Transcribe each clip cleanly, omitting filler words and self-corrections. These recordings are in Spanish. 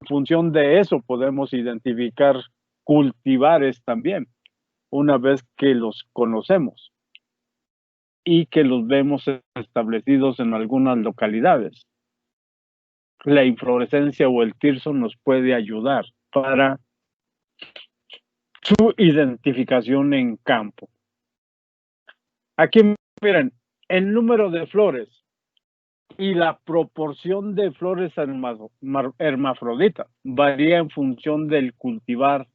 función de eso podemos identificar cultivares también, una vez que los conocemos y que los vemos establecidos en algunas localidades. La inflorescencia o el tirso nos puede ayudar para su identificación en campo. Aquí miren, el número de flores y la proporción de flores hermafroditas varía en función del cultivar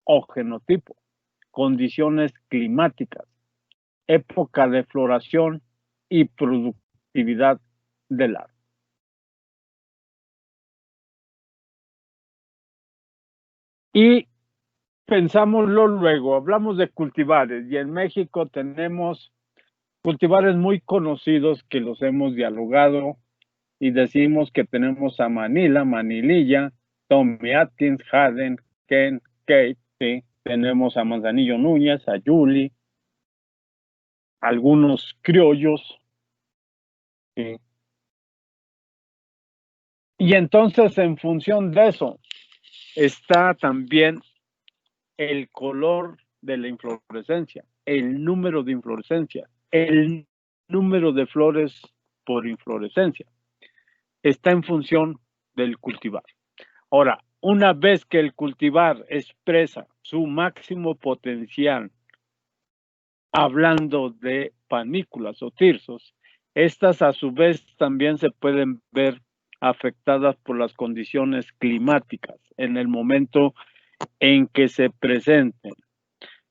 o genotipo, condiciones climáticas, época de floración y productividad del árbol. Y pensámoslo luego, hablamos de cultivares y en México tenemos cultivares muy conocidos que los hemos dialogado y decimos que tenemos a Manila, Manililla, Tommy Atkins, Haden, Ken, Kate, ¿sí? Tenemos a Manzanillo Núñez, a Yuli, algunos criollos, ¿sí? Y entonces en función de eso está también el color de la inflorescencia, el número de inflorescencia, el número de flores por inflorescencia. Está en función del cultivar. Ahora, una vez que el cultivar expresa su máximo potencial, hablando de panículas o tirsos, estas a su vez también se pueden ver afectadas por las condiciones climáticas en el momento en que se presenten.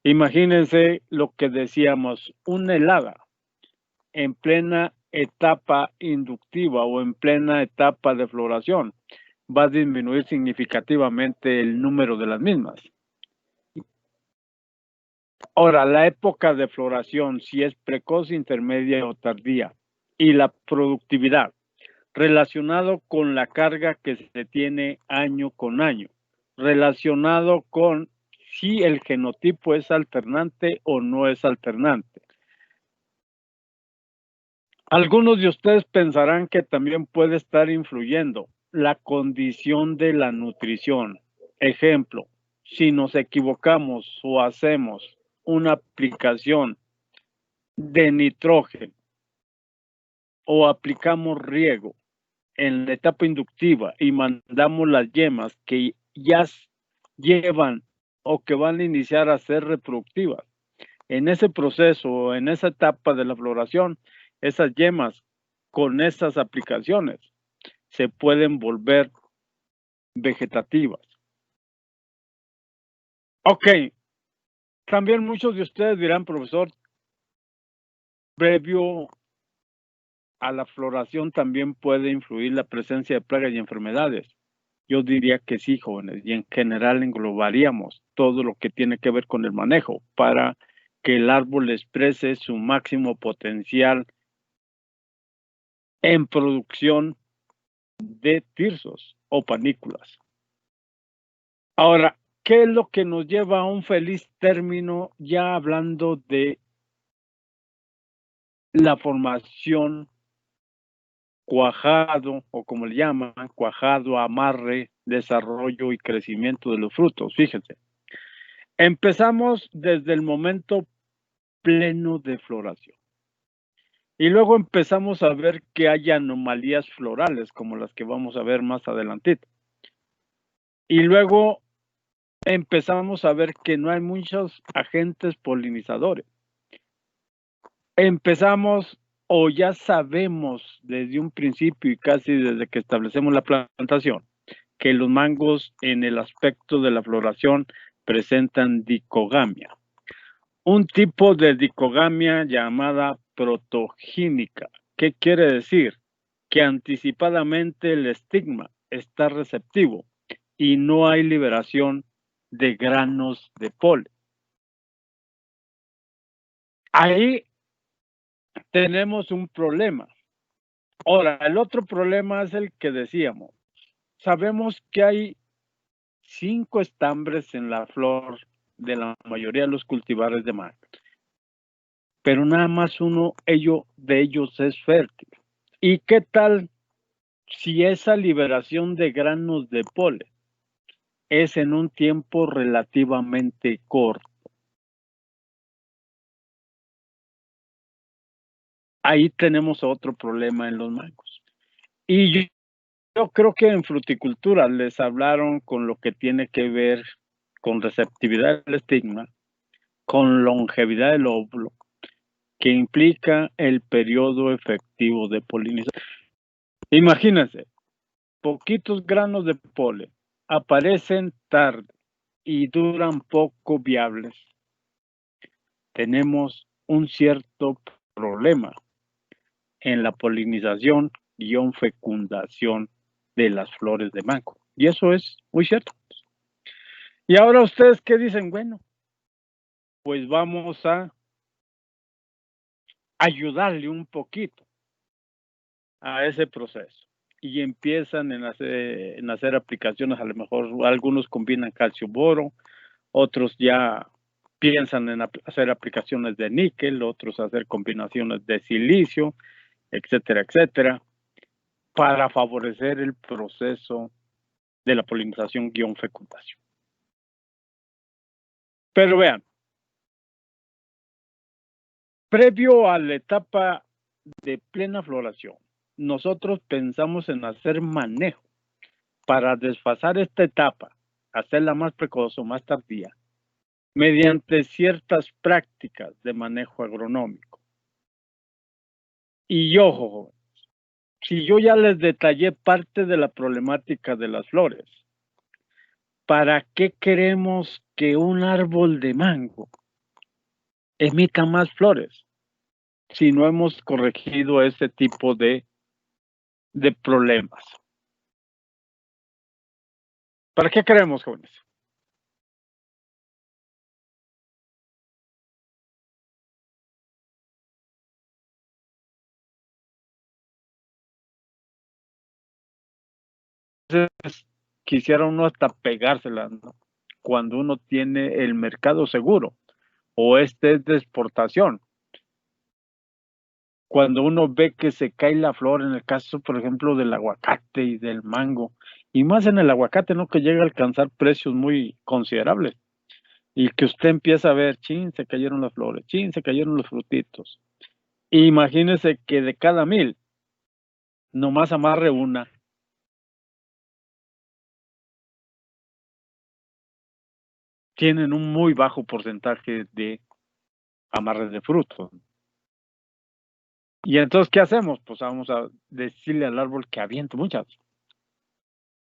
Imagínense lo que decíamos, una helada en plena etapa inductiva o en plena etapa de floración va a disminuir significativamente el número de las mismas. Ahora, la época de floración, si es precoz, intermedia o tardía, y la productividad, relacionado con la carga que se tiene año con año, relacionado con si el genotipo es alternante o no es alternante. Algunos de ustedes pensarán que también puede estar influyendo la condición de la nutrición. Ejemplo, si nos equivocamos o hacemos una aplicación de nitrógeno o aplicamos riego en la etapa inductiva y mandamos las yemas que ya llevan o que van a iniciar a ser reproductivas. En ese proceso, en esa etapa de la floración, esas yemas con esas aplicaciones se pueden volver vegetativas. Ok, también muchos de ustedes dirán, profesor, previo a la floración también puede influir la presencia de plagas y enfermedades. Yo diría que sí, jóvenes, y en general englobaríamos todo lo que tiene que ver con el manejo para que el árbol exprese su máximo potencial en producción de tirsos o panículas. Ahora, ¿qué es lo que nos lleva a un feliz término ya hablando de la formación cuajado o como le llaman, cuajado, amarre, desarrollo y crecimiento de los frutos? Fíjense, empezamos desde el momento pleno de floración. Y luego empezamos a ver que hay anomalías florales, como las que vamos a ver más adelantito. Y luego empezamos a ver que no hay muchos agentes polinizadores. Empezamos o ya sabemos desde un principio y casi desde que establecemos la plantación, que los mangos en el aspecto de la floración presentan dicogamia. Un tipo de dicogamia llamada protogínica. ¿Qué quiere decir? Que anticipadamente el estigma está receptivo y no hay liberación de granos de polen. Ahí tenemos un problema. Ahora, el otro problema es el que decíamos. Sabemos que hay 5 estambres en la flor de la mayoría de los cultivares de mango, pero nada más uno de ellos es fértil. ¿Y qué tal si esa liberación de granos de polen es en un tiempo relativamente corto. Ahí tenemos otro problema en los mangos. Y yo creo que en fruticultura les hablaron con lo que tiene que ver con receptividad del estigma, con longevidad del óvulo, que implica el periodo efectivo de polinización. Imagínense, poquitos granos de polen aparecen tarde y duran poco viables. Tenemos un cierto problema en la polinización / fecundación de las flores de mango. Y eso es muy cierto. Y ahora ustedes qué dicen, bueno, pues vamos a ayudarle un poquito a ese proceso. Y empiezan en hacer aplicaciones, a lo mejor algunos combinan calcio-boro, otros ya piensan en hacer aplicaciones de níquel, otros hacer combinaciones de silicio, etcétera, etcétera, para favorecer el proceso de la polinización / fecundación. Pero vean, previo a la etapa de plena floración, nosotros pensamos en hacer manejo para desfasar esta etapa, hacerla más precoz o más tardía, mediante ciertas prácticas de manejo agronómico. Y ojo, si yo ya les detallé parte de la problemática de las flores, ¿para qué queremos que un árbol de mango emita más flores si no hemos corregido ese tipo de problemas? ¿Para qué queremos, jóvenes? Entonces, quisiera uno hasta pegársela, ¿no? Cuando uno tiene el mercado seguro o este es de exportación. Cuando uno ve que se cae la flor, en el caso, por ejemplo, del aguacate y del mango, y más en el aguacate, ¿no? Que llega a alcanzar precios muy considerables. Y que usted empieza a ver, chin, se cayeron las flores, chin, se cayeron los frutitos. Imagínese que de cada 1000, nomás amarre una. Tienen un muy bajo porcentaje de amarres de frutos. Y entonces, ¿qué hacemos? Pues vamos a decirle al árbol que aviente muchas.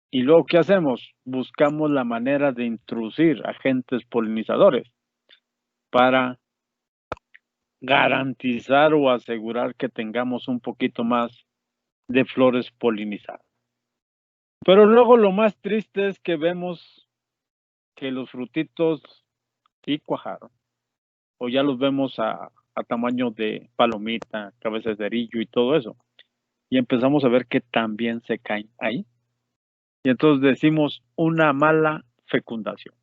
Y luego, ¿qué hacemos? Buscamos la manera de introducir agentes polinizadores para garantizar o asegurar que tengamos un poquito más de flores polinizadas. Pero luego lo más triste es que vemos que los frutitos sí cuajaron, o ya los vemos a tamaño de palomita, cabeza de cerillo y todo eso. Y empezamos a ver que también se caen ahí. Y entonces decimos una mala fecundación.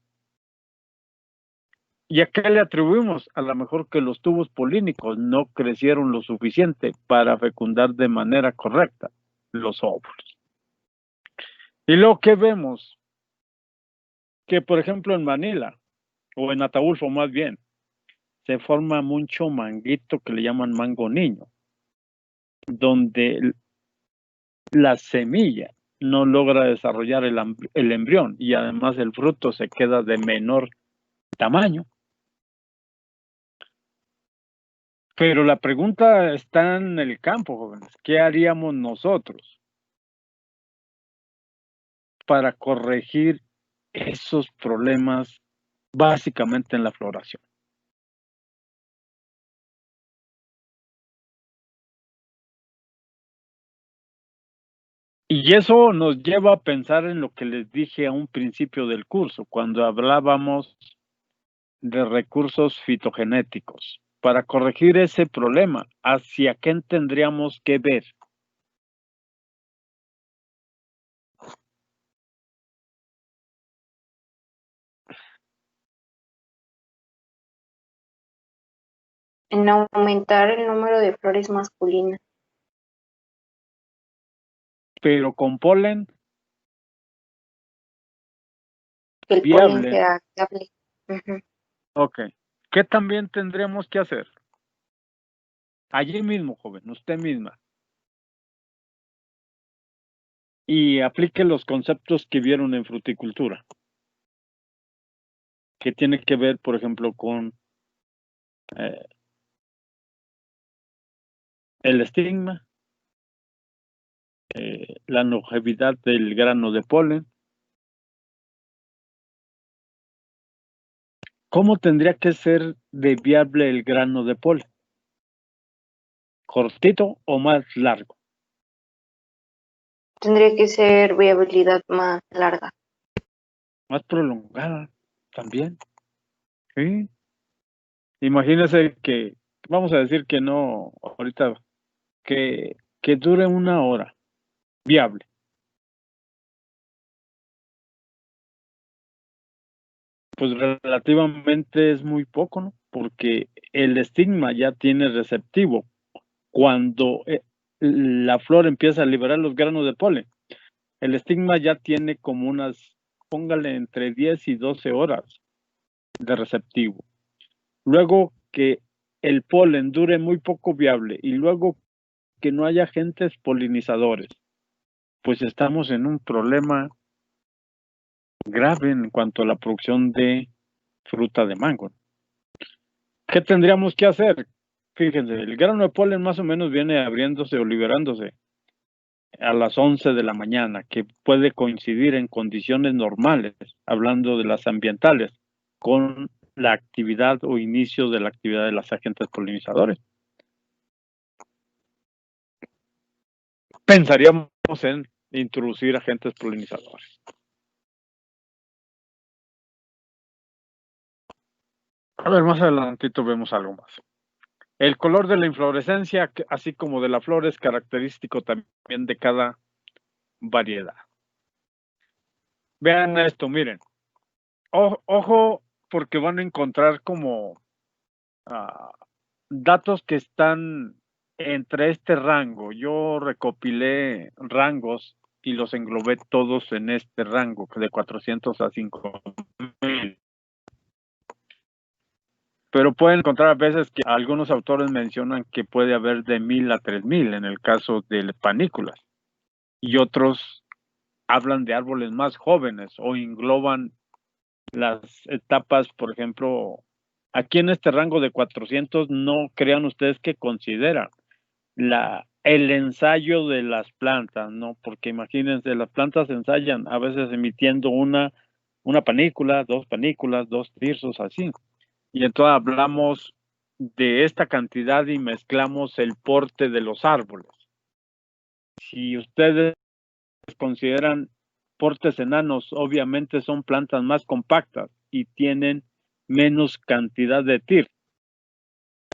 ¿Y a qué le atribuimos? A lo mejor que los tubos polínicos no crecieron lo suficiente para fecundar de manera correcta los óvulos. Y lo que vemos, que por ejemplo en Manila, o en Ataulfo más bien, se forma mucho manguito que le llaman mango niño, donde la semilla no logra desarrollar el embrión y además el fruto se queda de menor tamaño. Pero la pregunta está en el campo, jóvenes. ¿Qué haríamos nosotros para corregir esos problemas básicamente en la floración? Y eso nos lleva a pensar en lo que les dije a un principio del curso, cuando hablábamos de recursos fitogenéticos. Para corregir ese problema, ¿hacia qué tendríamos que ver? En aumentar el número de flores masculinas. pero con polen Que el polen viable. sea viable. Ujú. Ok. ¿Qué también tendríamos que hacer? Allí mismo, joven, usted misma. Y aplique los conceptos que vieron en fruticultura. Que tiene que ver, por ejemplo, con el estigma, la longevidad del grano de polen. ¿Cómo tendría que ser de viable el grano de polen? ¿Cortito o más largo? Tendría que ser viabilidad más larga. Más prolongada también. Sí. Imagínese que, vamos a decir que no, ahorita, que dure 1 hora, viable. Pues relativamente es muy poco, ¿no? Porque el estigma ya tiene receptivo. Cuando la flor empieza a liberar los granos de polen, el estigma ya tiene como unas, póngale entre 10 y 12 horas de receptivo. Luego que el polen dure muy poco viable y luego que no haya agentes polinizadores, pues estamos en un problema grave en cuanto a la producción de fruta de mango. ¿Qué tendríamos que hacer? Fíjense, el grano de polen más o menos viene abriéndose o liberándose a las 11 de la mañana, que puede coincidir en condiciones normales, hablando de las ambientales, con la actividad o inicio de la actividad de los agentes polinizadores. Pensaríamos en introducir agentes polinizadores. A ver, más adelantito vemos algo más. El color de la inflorescencia, así como de la flor, es característico también de cada variedad. Vean esto, miren. Ojo, porque van a encontrar como datos que están entre este rango. Yo recopilé rangos y los englobé todos en este rango, de 400 a 5,000. Pero pueden encontrar a veces que algunos autores mencionan que puede haber de 1,000 a 3,000 en el caso de panículas. Y otros hablan de árboles más jóvenes o engloban las etapas, por ejemplo, aquí en este rango de 400, no crean ustedes que considera el ensayo de las plantas, ¿no? Porque imagínense, las plantas ensayan a veces emitiendo una panícula, dos tirsos, así. Y entonces hablamos de esta cantidad y mezclamos el porte de los árboles. Si ustedes consideran portes enanos, obviamente son plantas más compactas y tienen menos cantidad de TIR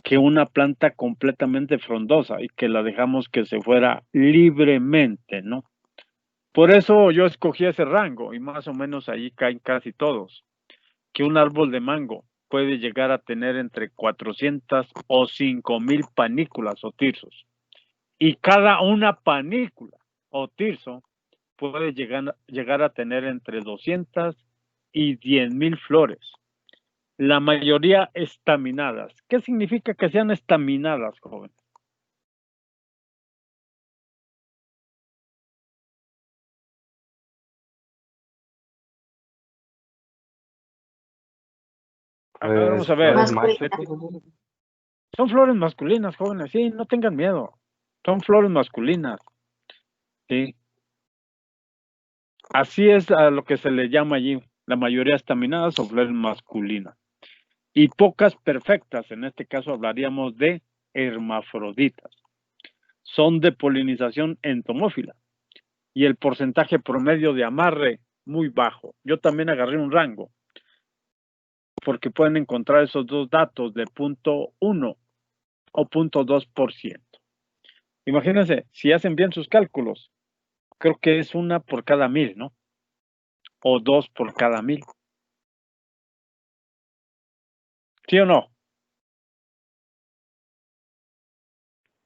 que una planta completamente frondosa y que la dejamos que se fuera libremente, ¿no? Por eso yo escogí ese rango y más o menos allí caen casi todos, que un árbol de mango puede llegar a tener entre 400 o 5,000 panículas o tirsos. Y cada una panícula o tirso puede llegar a tener entre 200 y 10,000 flores. La mayoría estaminadas. ¿Qué significa que sean estaminadas, jóvenes? A ver, vamos a ver. Flores Masculina. Son flores masculinas, jóvenes. Sí, no tengan miedo. Son flores masculinas. Sí. Así es a lo que se le llama allí. La mayoría estaminadas o flores masculinas. Y pocas perfectas. En este caso hablaríamos de hermafroditas. Son de polinización entomófila. Y el porcentaje promedio de amarre muy bajo. Yo también agarré un rango. Porque pueden encontrar esos dos datos de 0,1 o 0,2%. Imagínense, si hacen bien sus cálculos, creo que es 1 por cada 1,000, ¿no? O 2 por cada 1,000. ¿Sí o no?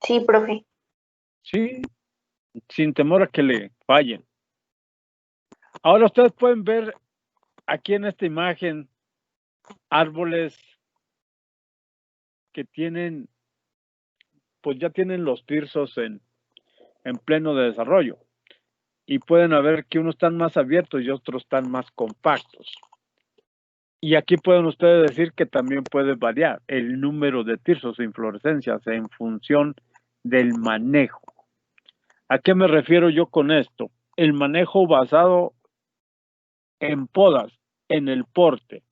Sí, profe. Sí, sin temor a que fallen. Ahora ustedes pueden ver aquí en esta imagen árboles que tienen, pues ya tienen los tirsos en pleno desarrollo. Y pueden haber que unos están más abiertos y otros están más compactos. Y aquí pueden ustedes decir que también puede variar el número de tirsos e inflorescencias en función del manejo. ¿A qué me refiero yo con esto? El manejo basado en podas, en el porte.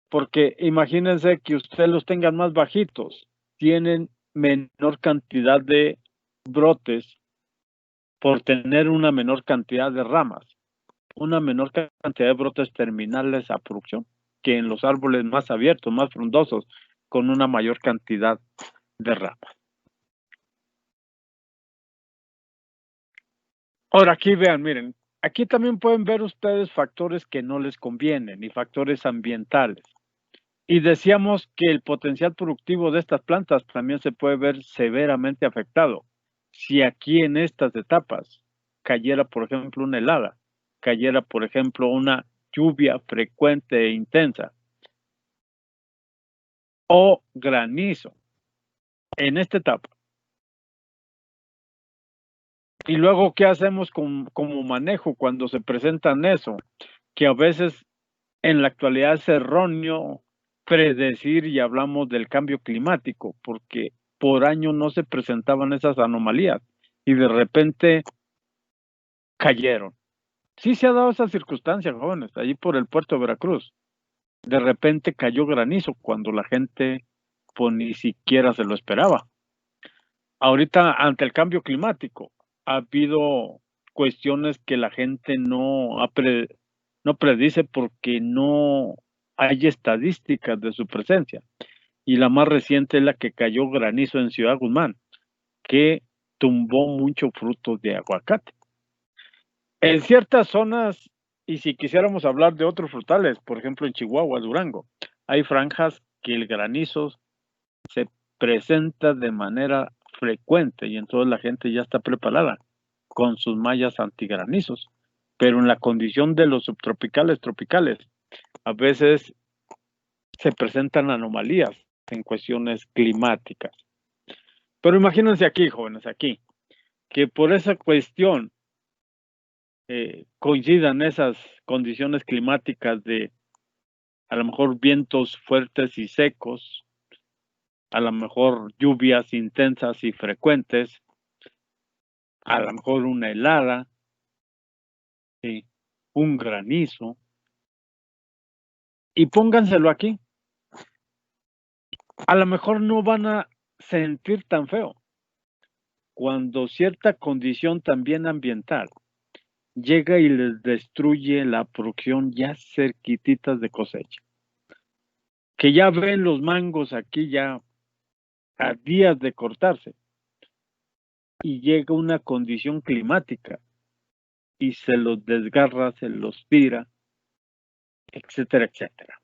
Porque imagínense que ustedes los tengan más bajitos, tienen menor cantidad de brotes por tener una menor cantidad de ramas, una menor cantidad de brotes terminales a producción que en los árboles más abiertos, más frondosos, con una mayor cantidad de ramas. Ahora aquí vean, miren, aquí también pueden ver ustedes factores que no les convienen y factores ambientales. Y decíamos que el potencial productivo de estas plantas también se puede ver severamente afectado. Si aquí en estas etapas cayera, por ejemplo, una helada, cayera, por ejemplo, una lluvia frecuente e intensa o granizo en esta etapa. Y luego, ¿qué hacemos como manejo cuando se presentan eso? Que a veces en la actualidad es erróneo predecir y hablamos del cambio climático, porque por año no se presentaban esas anomalías y de repente cayeron. Sí se ha dado esa circunstancia, jóvenes, allí por el puerto de Veracruz. De repente cayó granizo cuando la gente pues ni siquiera se lo esperaba. Ahorita, ante el cambio climático, ha habido cuestiones que la gente no predice porque no hay estadísticas de su presencia. Y la más reciente es la que cayó granizo en Ciudad Guzmán, que tumbó mucho fruto de aguacate. En ciertas zonas, y si quisiéramos hablar de otros frutales, por ejemplo en Chihuahua, Durango, hay franjas que el granizo se presenta de manera frecuente y entonces la gente ya está preparada con sus mallas antigranizos. Pero en la condición de los subtropicales, tropicales, a veces se presentan anomalías en cuestiones climáticas. Pero imagínense aquí, jóvenes, aquí, que por esa cuestión coincidan esas condiciones climáticas de a lo mejor vientos fuertes y secos, a lo mejor lluvias intensas y frecuentes, a lo mejor una helada, ¿sí? Un granizo, y pónganselo aquí. A lo mejor no van a sentir tan feo cuando cierta condición también ambiental llega y les destruye la producción ya cerquititas de cosecha. Que ya ven los mangos aquí ya a días de cortarse y llega una condición climática y se los desgarra, se los tira, etcétera, etcétera.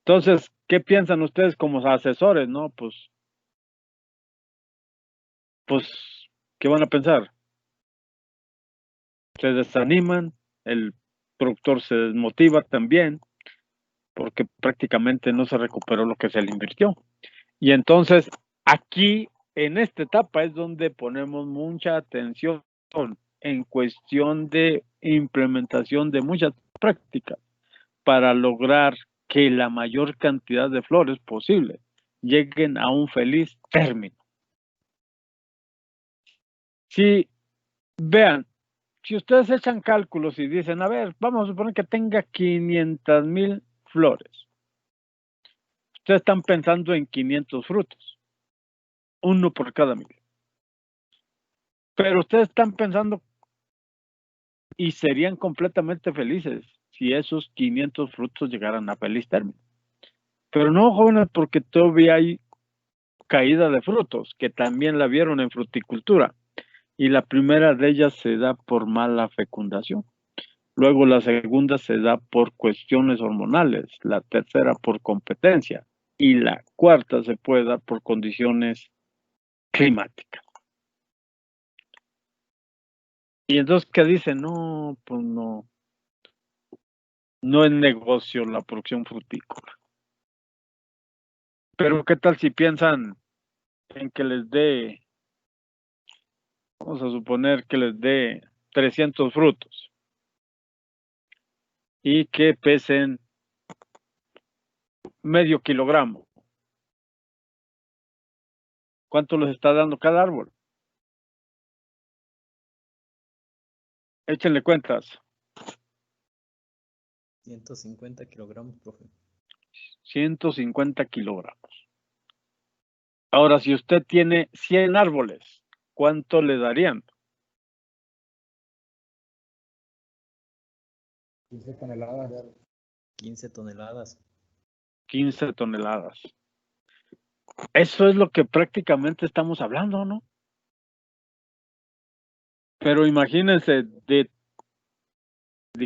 Entonces, ¿qué piensan ustedes como asesores, no? Pues, ¿qué van a pensar? Se desaniman, el productor se desmotiva también, porque prácticamente no se recuperó lo que se le invirtió. Y entonces, aquí, en esta etapa, es donde ponemos mucha atención en cuestión de implementación de muchas prácticas para lograr que la mayor cantidad de flores posible lleguen a un feliz término. Si vean, si ustedes echan cálculos y dicen, a ver, vamos a suponer que tenga 500,000 flores. Ustedes están pensando en 500 frutos, uno por cada 1,000. Pero ustedes están pensando y serían completamente felices si esos 500 frutos llegaran a feliz término. Pero no, jóvenes, porque todavía hay caída de frutos, que también la vieron en fruticultura. Y la primera de ellas se da por mala fecundación. Luego la segunda se da por cuestiones hormonales, la tercera por competencia y la cuarta se puede dar por condiciones climáticas. Y entonces, ¿qué dicen? No, pues no. No es negocio la producción frutícola. Pero ¿qué tal si piensan en que les dé, vamos a suponer que les dé 300 frutos y que pesen medio kilogramo? ¿Cuánto les está dando cada árbol? Échenle cuentas. 150 kilogramos, profe. 150 kilogramos. Ahora, si usted tiene 100 árboles, ¿cuánto le darían? 15 toneladas. 15 toneladas. 15 toneladas. Eso es lo que prácticamente estamos hablando, ¿no? Pero imagínense de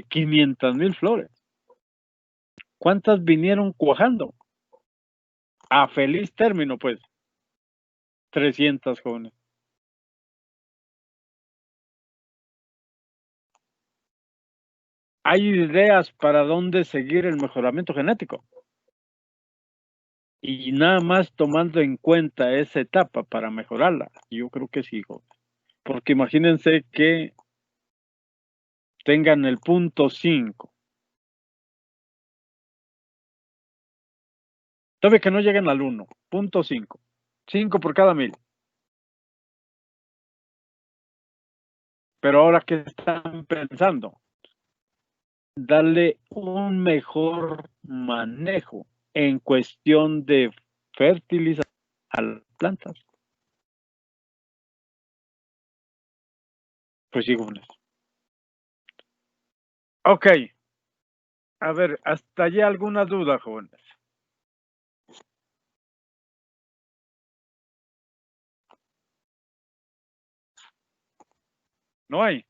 500,000 flores. ¿Cuántas vinieron cuajando? A feliz término, pues. 300 jóvenes. ¿Hay ideas para dónde seguir el mejoramiento genético? Y nada más tomando en cuenta esa etapa para mejorarla. Yo creo que sí, joven. Porque imagínense que tengan el punto 5. Todavía que no lleguen al 1. Punto 5. 5 por cada 1000. Pero ahora, ¿qué están pensando? Darle un mejor manejo en cuestión de fertilizar a las plantas. Pues sí, jóvenes. Ok. A ver, ¿hasta allí alguna duda, jóvenes? ¿No hay?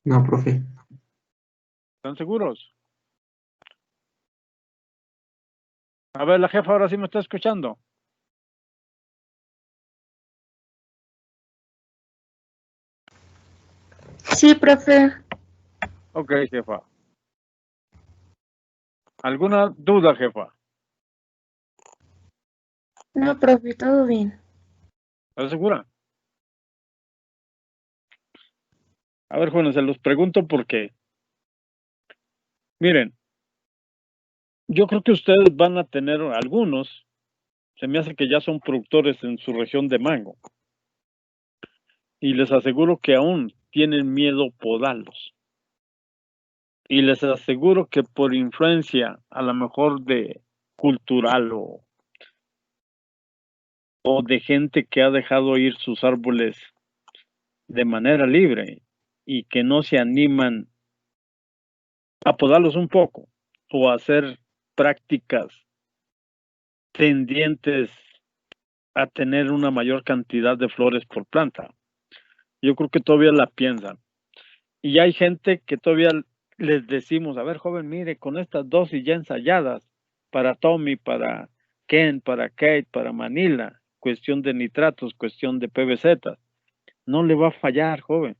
No, profe. ¿Están seguros? A ver, la jefa ahora sí me está escuchando. Sí, profe. Ok, jefa. ¿Alguna duda, jefa? No, profe, todo bien. ¿Estás segura? A ver, jóvenes, se los pregunto porque, miren, yo creo que ustedes van a tener algunos, se me hace que ya son productores en su región de mango, y les aseguro que aún tienen miedo podarlos. Y les aseguro que por influencia, a lo mejor de cultural o de gente que ha dejado ir sus árboles de manera libre y que no se animan a podarlos un poco o a hacer prácticas tendientes a tener una mayor cantidad de flores por planta. Yo creo que todavía la piensan. Y hay gente que todavía les decimos, a ver, joven, mire, con estas dosis ya ensayadas para Tommy, para Ken, para Kate, para Manila, cuestión de nitratos, cuestión de PBZ, no le va a fallar, joven.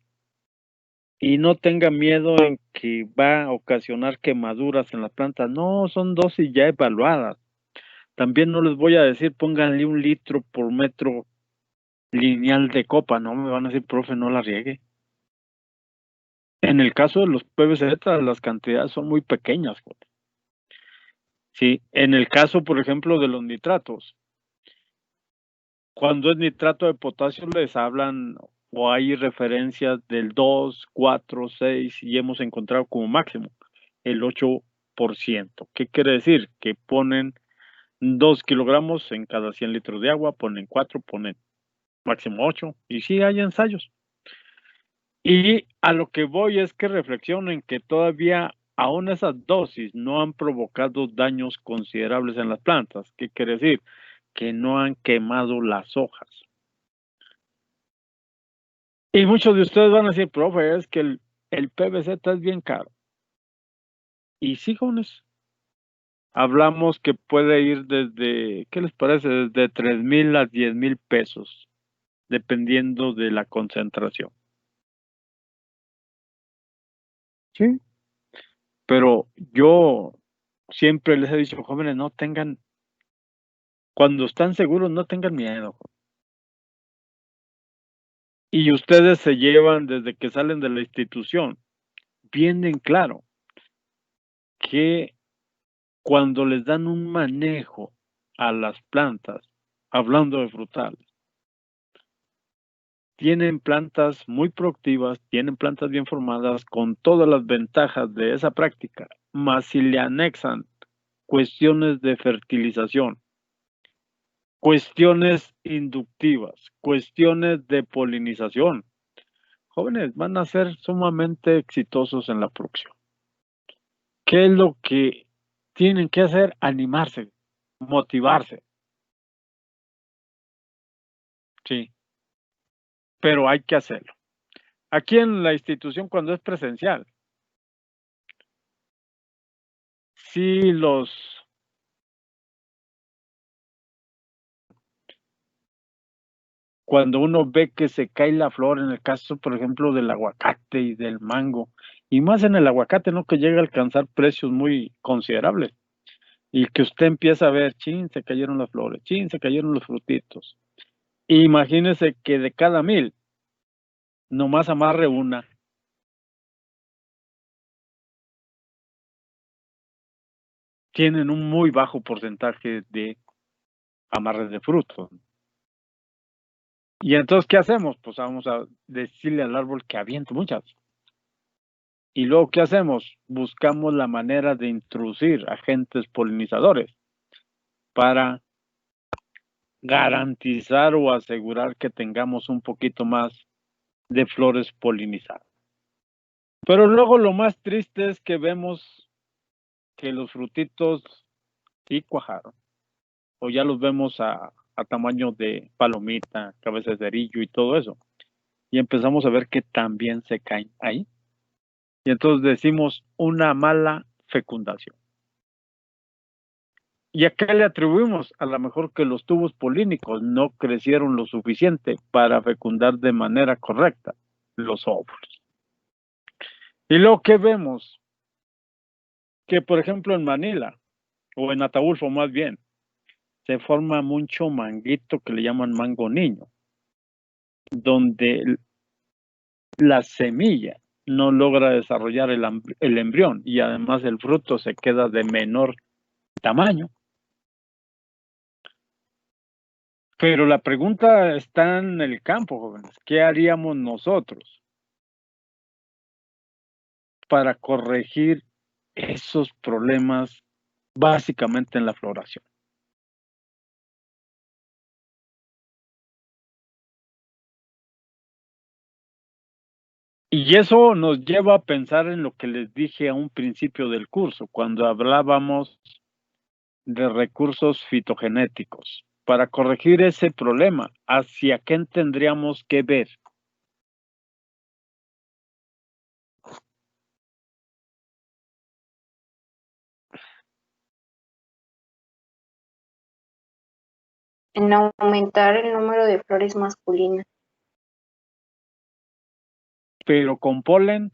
Y no tenga miedo en que va a ocasionar quemaduras en la planta. No, son dosis ya evaluadas. También no les voy a decir pónganle 1 litro por metro lineal de copa. No me van a decir, profe, no la riegue. En el caso de los PBZ, las cantidades son muy pequeñas, joven. Sí, en el caso, por ejemplo, de los nitratos, cuando es nitrato de potasio les hablan o hay referencias del 2, 4, 6 y hemos encontrado como máximo el 8%. ¿Qué quiere decir? Que ponen 2 kilogramos en cada 100 litros de agua, ponen 4, ponen máximo 8 y sí hay ensayos. Y a lo que voy es que reflexionen que todavía aún esas dosis no han provocado daños considerables en las plantas. ¿Qué quiere decir? Que no han quemado las hojas. Y muchos de ustedes van a decir, profe, es que el PVC es bien caro. Y sí, jóvenes, hablamos que puede ir desde, ¿qué les parece? Desde 3,000 a 10,000 pesos dependiendo de la concentración. Sí, pero yo siempre les he dicho, jóvenes, no tengan, cuando están seguros, no tengan miedo. Y ustedes se llevan desde que salen de la institución, bien en claro que cuando les dan un manejo a las plantas, hablando de frutales, tienen plantas muy productivas, tienen plantas bien formadas con todas las ventajas de esa práctica, más si le anexan cuestiones de fertilización, cuestiones inductivas, cuestiones de polinización. Jóvenes, van a ser sumamente exitosos en la producción. ¿Qué es lo que tienen que hacer? Animarse, motivarse. Sí, pero hay que hacerlo. Aquí en la institución, cuando es presencial, sí cuando uno ve que se cae la flor, en el caso, por ejemplo, del aguacate y del mango, y más en el aguacate, ¿no? Que llega a alcanzar precios muy considerables, y que usted empieza a ver, chin, se cayeron las flores, chin, se cayeron los frutitos. Imagínese que de cada 1000, nomás amarre una. Tienen un muy bajo porcentaje de amarres de frutos. Y entonces, ¿qué hacemos? Pues vamos a decirle al árbol que aviente muchas. Y luego, ¿qué hacemos? Buscamos la manera de introducir agentes polinizadores para garantizar o asegurar que tengamos un poquito más de flores polinizadas. Pero luego lo más triste es que vemos que los frutitos sí cuajaron, o ya los vemos a tamaño de palomita, cabeza de cerillo y todo eso. Y empezamos a ver que también se caen ahí. Y entonces decimos una mala fecundación. ¿Y a qué le atribuimos? A lo mejor que los tubos polínicos no crecieron lo suficiente para fecundar de manera correcta los óvulos. Y lo que vemos, que por ejemplo en Manila, o en Ataulfo más bien, se forma mucho manguito que le llaman mango niño, donde la semilla no logra desarrollar el embrión y además el fruto se queda de menor tamaño. Pero la pregunta está en el campo, jóvenes. ¿Qué haríamos nosotros para corregir esos problemas básicamente en la floración? Y eso nos lleva a pensar en lo que les dije a un principio del curso, cuando hablábamos de recursos fitogenéticos. Para corregir ese problema, ¿hacia qué tendríamos que ver? En aumentar el número de flores masculinas. Pero con polen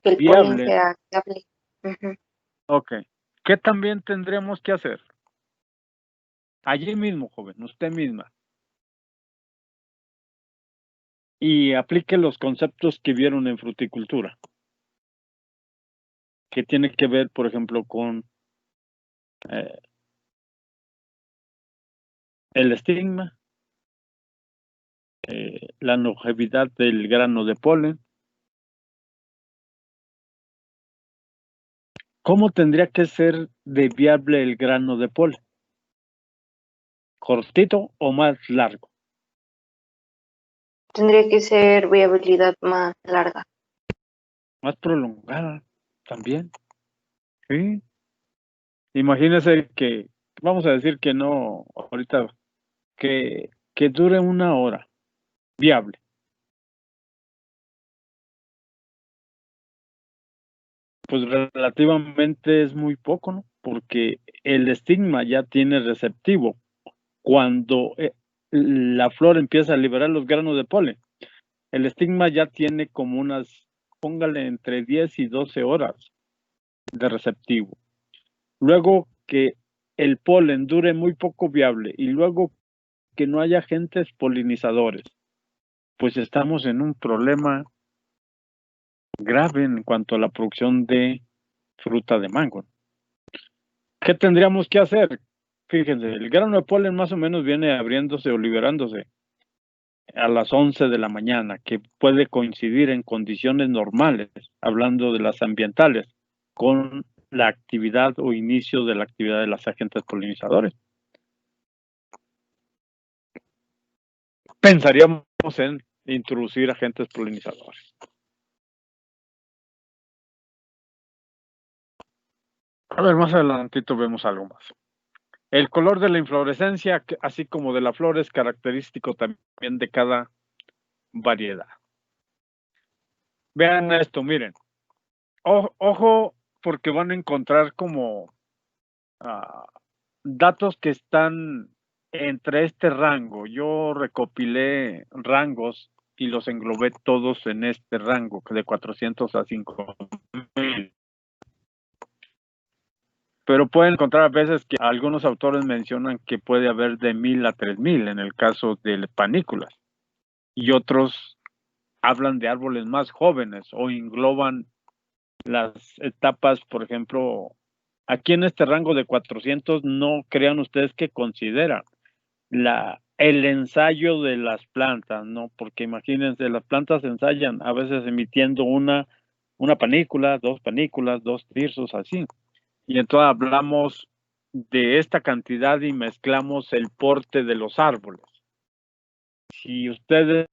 Que el polen viable. sea viable. Ok. ¿Qué también tendremos que hacer? Allí mismo, joven, usted misma. Y aplique los conceptos que vieron en fruticultura, que tiene que ver, por ejemplo, con el estigma, la longevidad del grano de polen. ¿Cómo tendría que ser de viable el grano de polen? ¿Cortito o más largo? Tendría que ser viabilidad más larga. Más prolongada también. Sí. Imagínese que, vamos a decir que no, ahorita, que dure 1 hora, viable. Pues relativamente es muy poco, ¿no? Porque el estigma ya tiene receptivo cuando la flor empieza a liberar los granos de polen. El estigma ya tiene como unas, póngale entre 10 y 12 horas de receptivo. Luego que el polen dure muy poco viable y luego que no haya agentes polinizadores, pues estamos en un problema grave en cuanto a la producción de fruta de mango. ¿Qué tendríamos que hacer? Fíjense, el grano de polen más o menos viene abriéndose o liberándose a las 11 de la mañana, que puede coincidir en condiciones normales, hablando de las ambientales, con la actividad o inicio de la actividad de los agentes polinizadores. Pensaríamos en introducir agentes polinizadores. A ver, más adelantito vemos algo más. El color de la inflorescencia, así como de la flor, es característico también de cada variedad. Vean esto, miren. Ojo, porque van a encontrar como datos que están entre este rango. Yo recopilé rangos y los englobé todos en este rango, de 400 a 5,000. Pero pueden encontrar a veces que algunos autores mencionan que puede haber de 1,000 a 3,000 en el caso de panículas. Y otros hablan de árboles más jóvenes o engloban las etapas, por ejemplo, aquí en este rango de 400, no crean ustedes que consideran el ensayo de las plantas, ¿no? Porque imagínense, las plantas ensayan a veces emitiendo una panícula, dos panículas, dos tirsos, así. Y entonces hablamos de esta cantidad y mezclamos el porte de los árboles. Si ustedes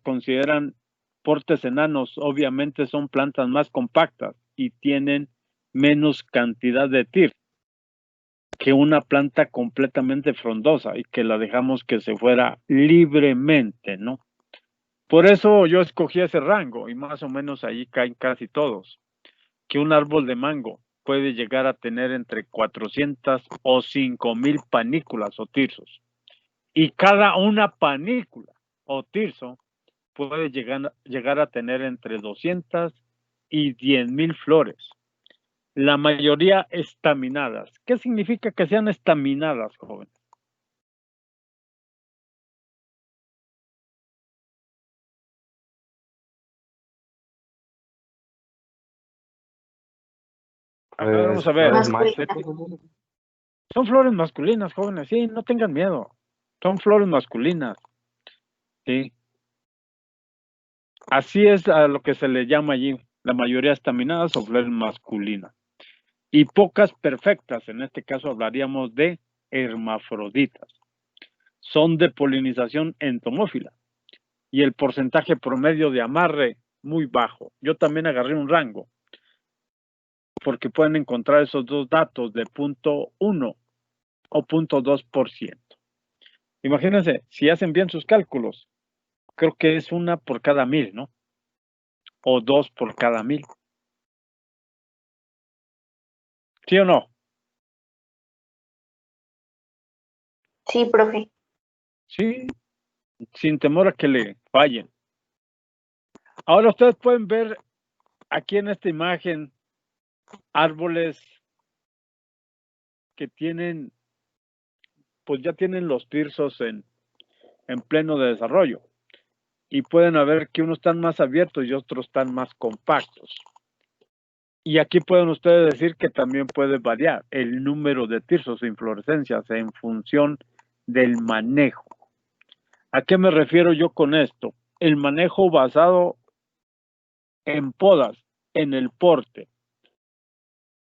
consideran portes enanos, obviamente son plantas más compactas y tienen menos cantidad de tir que una planta completamente frondosa y que la dejamos que se fuera libremente, ¿no? Por eso yo escogí ese rango y más o menos ahí caen casi todos, que un árbol de mango puede llegar a tener entre 400 o 5,000 panículas o tirsos. Y cada una panícula o tirso puede llegar a tener entre 200 y 10,000 flores. La mayoría estaminadas. ¿Qué significa que sean estaminadas, jóvenes? A ver, vamos a ver. Son flores masculinas, jóvenes. Sí, no tengan miedo. Son flores masculinas. Sí. Así es a lo que se le llama allí. La mayoría estaminadas o flores masculinas. Y pocas perfectas. En este caso hablaríamos de hermafroditas. Son de polinización entomófila. Y el porcentaje promedio de amarre muy bajo. Yo también agarré un rango, porque pueden encontrar esos dos datos de 0,1 o 0,2%. Imagínense, si hacen bien sus cálculos, creo que es 1 por cada 1,000, ¿no? O 2 por cada 1,000. ¿Sí o no? Sí, profe. Sí, sin temor a que le fallen. Ahora ustedes pueden ver aquí en esta imagen árboles que tienen, pues ya tienen los tirsos en pleno desarrollo. Y pueden ver que unos están más abiertos y otros están más compactos. Y aquí pueden ustedes decir que también puede variar el número de tirsos e inflorescencias en función del manejo. ¿A qué me refiero yo con esto? El manejo basado en podas, en el porte.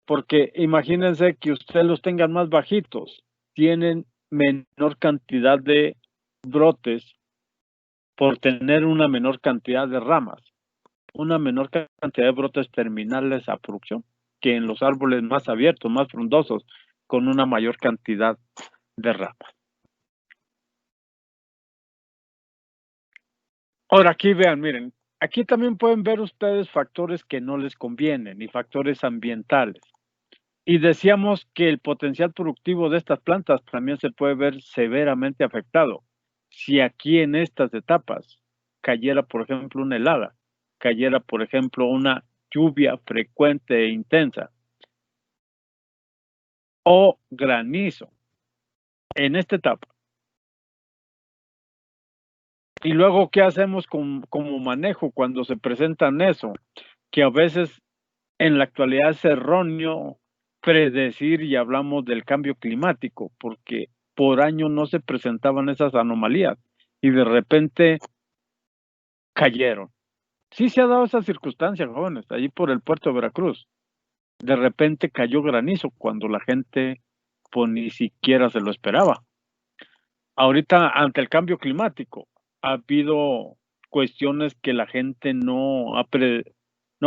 Porque imagínense que ustedes los tengan más bajitos, tienen menor cantidad de brotes por tener una menor cantidad de ramas, una menor cantidad de brotes terminales a producción que en los árboles más abiertos, más frondosos, con una mayor cantidad de ramas. Ahora aquí vean, miren, aquí también pueden ver ustedes factores que no les convienen y factores ambientales. Y decíamos que el potencial productivo de estas plantas también se puede ver severamente afectado. Si aquí en estas etapas cayera, por ejemplo, una helada, cayera, por ejemplo, una lluvia frecuente e intensa o granizo en esta etapa. Y luego, ¿qué hacemos como manejo cuando se presentan eso? Que a veces en la actualidad es erróneo predecir y hablamos del cambio climático, porque por año no se presentaban esas anomalías y de repente cayeron. Sí se ha dado esa circunstancia, jóvenes, allí por el puerto de Veracruz. De repente cayó granizo cuando la gente pues ni siquiera se lo esperaba. Ahorita, ante el cambio climático, ha habido cuestiones que la gente no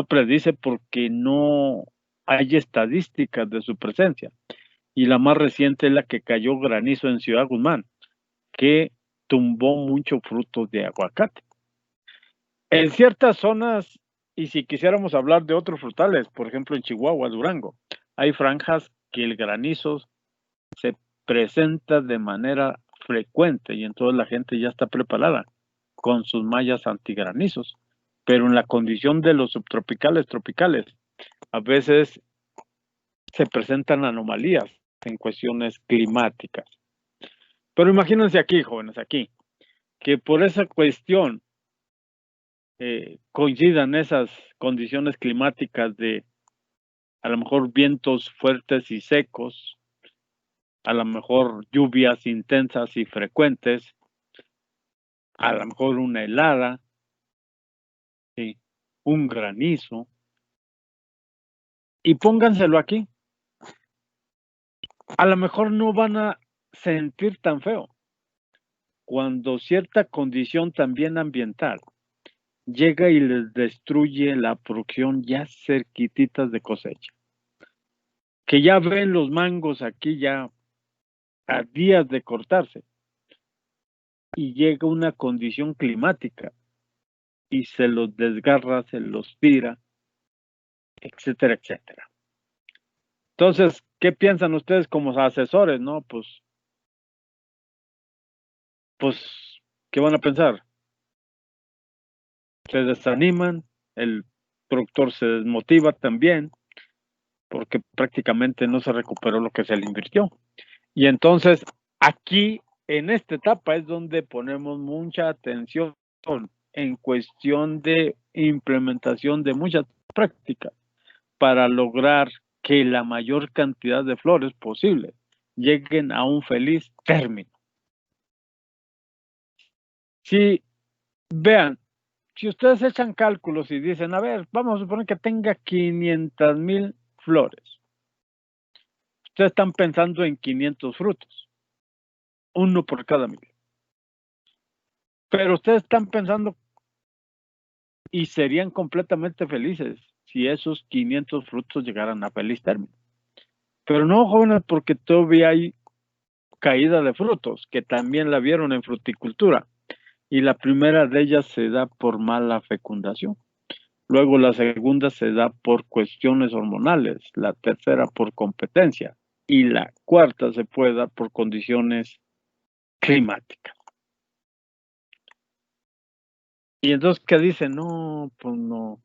predice porque no hay estadísticas de su presencia. Y la más reciente es la que cayó granizo en Ciudad Guzmán, que tumbó muchos frutos de aguacate. En ciertas zonas, y si quisiéramos hablar de otros frutales, por ejemplo en Chihuahua, Durango, hay franjas que el granizo se presenta de manera frecuente y entonces la gente ya está preparada con sus mallas antigranizos. Pero en la condición de los subtropicales, tropicales, a veces se presentan anomalías en cuestiones climáticas. Pero imagínense aquí, jóvenes, aquí, que por esa cuestión coincidan esas condiciones climáticas de a lo mejor vientos fuertes y secos, a lo mejor lluvias intensas y frecuentes, a lo mejor una helada, ¿sí? Un granizo, y pónganselo aquí. A lo mejor no van a sentir tan feo cuando cierta condición también ambiental llega y les destruye la producción ya cerquititas de cosecha. Que ya ven los mangos aquí ya a días de cortarse y llega una condición climática y se los desgarra, se los tira, etcétera, etcétera. Entonces, ¿qué piensan ustedes como asesores, no? Pues, ¿qué van a pensar? Se desaniman, el productor se desmotiva también, porque prácticamente no se recuperó lo que se le invirtió. Y entonces, aquí, en esta etapa, es donde ponemos mucha atención en cuestión de implementación de muchas prácticas para lograr que la mayor cantidad de flores posible lleguen a un feliz término. Si vean, si ustedes echan cálculos y dicen, a ver, vamos a suponer que tenga 500,000 flores. Ustedes están pensando en 500 frutos, uno por cada 1,000. Pero ustedes están pensando y serían completamente felices si esos 500 frutos llegaran a feliz término. Pero no, jóvenes, porque todavía hay caída de frutos, que también la vieron en fruticultura. Y la primera de ellas se da por mala fecundación. Luego la segunda se da por cuestiones hormonales, la tercera por competencia y la cuarta se puede dar por condiciones climáticas. Y entonces, ¿qué dicen? No, pues no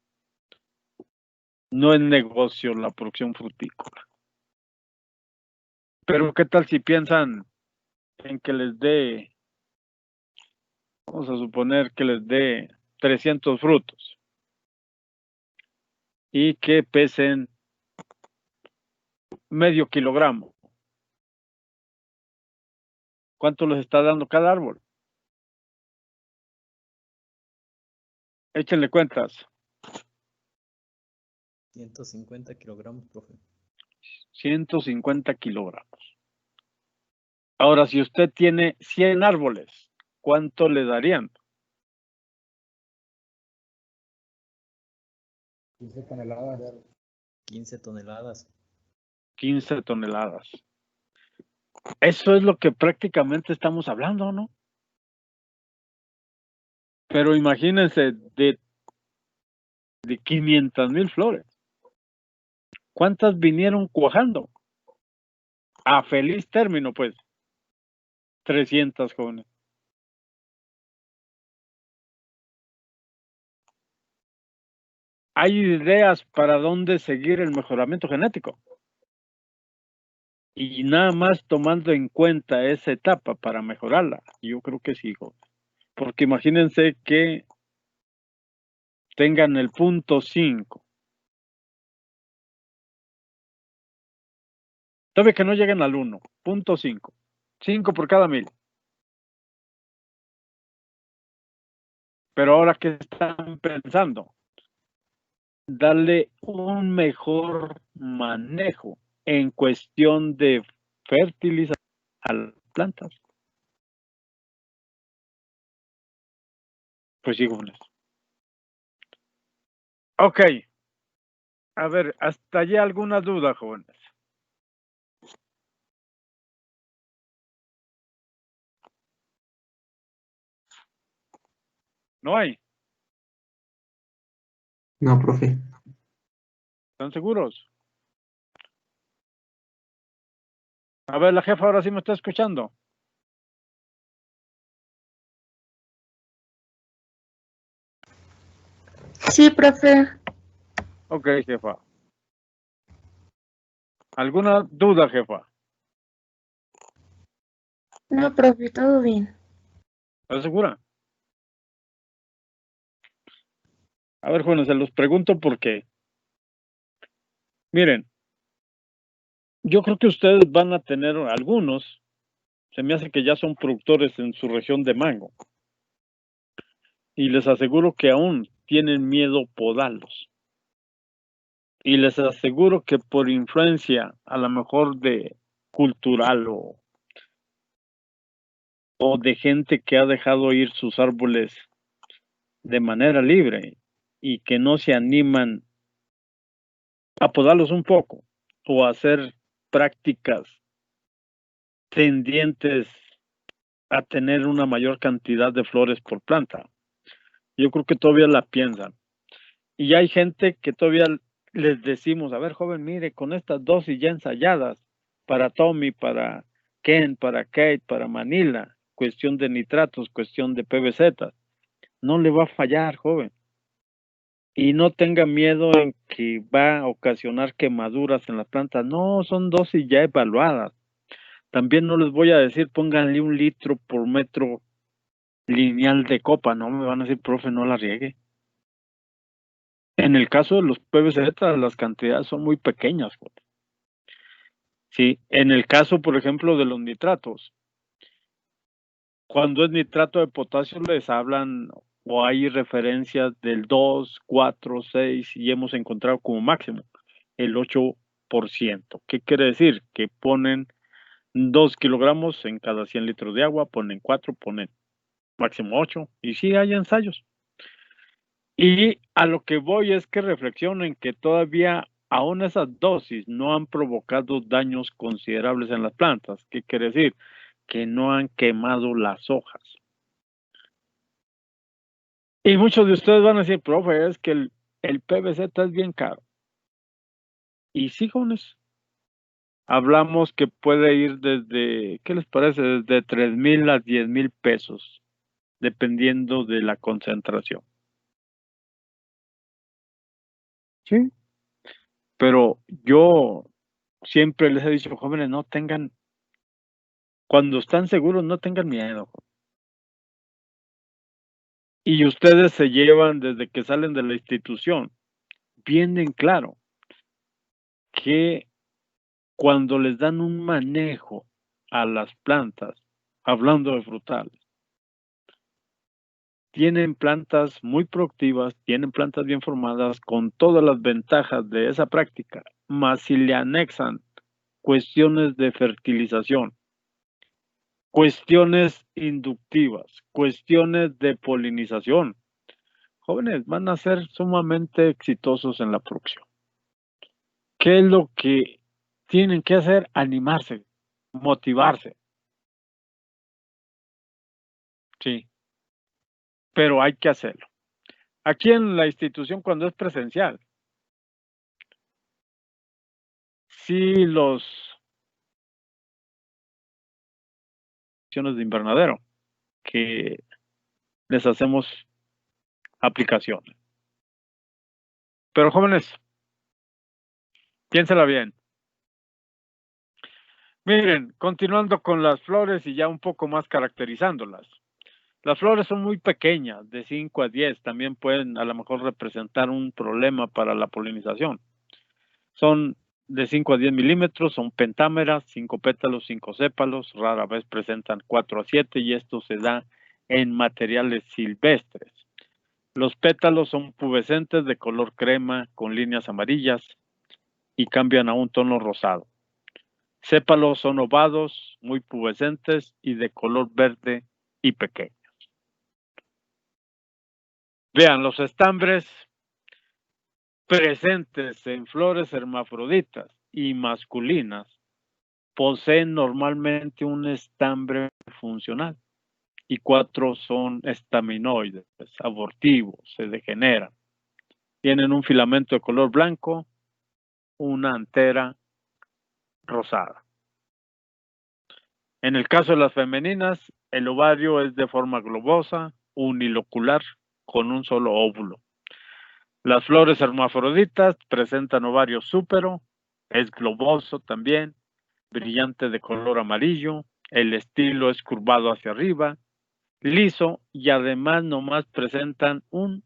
es negocio la producción frutícola. Pero ¿qué tal si piensan en que les dé, vamos a suponer que les dé 300 frutos y que pesen medio kilogramo? ¿Cuánto les está dando cada árbol? Échenle cuentas. 150 kilogramos, profe. 150 kilogramos. Ahora, si usted tiene 100 árboles, ¿cuánto le darían? 15 toneladas. 15 toneladas. 15 toneladas. Eso es lo que prácticamente estamos hablando, ¿no? Pero imagínense de 500,000 flores. ¿Cuántas vinieron cuajando? A feliz término, pues. 300 jóvenes. ¿Hay ideas para dónde seguir el mejoramiento genético? Y nada más tomando en cuenta esa etapa para mejorarla. Yo creo que sí, jóvenes. Porque imagínense que tengan el punto 5. Todavía que no lleguen al 1. Punto 5. 5 por cada 1000. Pero ahora, ¿qué están pensando? Darle un mejor manejo en cuestión de fertilización a las plantas. Pues sí, jóvenes. Ok. A ver, ¿hasta allí alguna duda, jóvenes? ¿No hay? No, profe. ¿Están seguros? A ver, la jefa ahora sí me está escuchando. Sí, profe. Ok, jefa. ¿Alguna duda, jefa? No, profe, todo bien. ¿Estás segura? A ver, jóvenes, se los pregunto porque, miren, yo creo que ustedes van a tener algunos, se me hace que ya son productores en su región de mango. Y les aseguro que aún tienen miedo podarlos. Y les aseguro que por influencia, a lo mejor de cultural o de gente que ha dejado ir sus árboles de manera libre y que no se animan a podarlos un poco o a hacer prácticas tendientes a tener una mayor cantidad de flores por planta. Yo creo que todavía la piensan. Y hay gente que todavía les decimos, a ver, joven, mire, con estas dosis ya ensayadas, para Tommy, para Ken, para Kate, para Manila, cuestión de nitratos, cuestión de PBZ, no le va a fallar, joven. Y no tenga miedo en que va a ocasionar quemaduras en las plantas. No, son dosis ya evaluadas. También no les voy a decir, pónganle 1 litro por metro lineal de copa. No me van a decir, profe, no la riegue. En el caso de los PBZ, las cantidades son muy pequeñas. Sí, en el caso, por ejemplo, de los nitratos, cuando es nitrato de potasio les hablan o hay referencias del 2, 4, 6 y hemos encontrado como máximo el 8%. ¿Qué quiere decir? Que ponen 2 kilogramos en cada 100 litros de agua, ponen 4, ponen máximo 8 y sí hay ensayos. Y a lo que voy es que reflexionen que todavía aún esas dosis no han provocado daños considerables en las plantas. ¿Qué quiere decir? Que no han quemado las hojas. Y muchos de ustedes van a decir, profe, es que el PVC es bien caro. Y sí, jóvenes, hablamos que puede ir desde, ¿qué les parece? Desde 3,000 a 10,000 pesos, dependiendo de la concentración. Sí, pero yo siempre les he dicho, jóvenes, no tengan, cuando están seguros, no tengan miedo. Y ustedes se llevan desde que salen de la institución, bien en claro, que cuando les dan un manejo a las plantas, hablando de frutales, tienen plantas muy productivas, tienen plantas bien formadas con todas las ventajas de esa práctica, más si le anexan cuestiones de fertilización, cuestiones inductivas, cuestiones de polinización. Jóvenes, van a ser sumamente exitosos en la producción. ¿Qué es lo que tienen que hacer? Animarse, motivarse. Sí, pero hay que hacerlo. Aquí en la institución, cuando es presencial, sí los de invernadero que les hacemos aplicaciones. Pero jóvenes, piénsela bien. Miren, continuando con las flores y ya un poco más caracterizándolas. Las flores son muy pequeñas, de 5 a 10, también pueden a lo mejor representar un problema para la polinización. Son de 5 a 10 milímetros, son pentámeras, 5 pétalos, 5 sépalos, rara vez presentan 4 a 7 y esto se da en materiales silvestres. Los pétalos son pubescentes de color crema con líneas amarillas y cambian a un tono rosado. Sépalos son ovados, muy pubescentes y de color verde y pequeños. Vean, los estambres presentes en flores hermafroditas y masculinas poseen normalmente un estambre funcional y 4 son estaminoides, abortivos, se degeneran. Tienen un filamento de color blanco, una antera rosada. En el caso de las femeninas, el ovario es de forma globosa, unilocular, con un solo óvulo. Las flores hermafroditas presentan ovario súpero, es globoso también, brillante de color amarillo, el estilo es curvado hacia arriba, liso y además nomás presentan un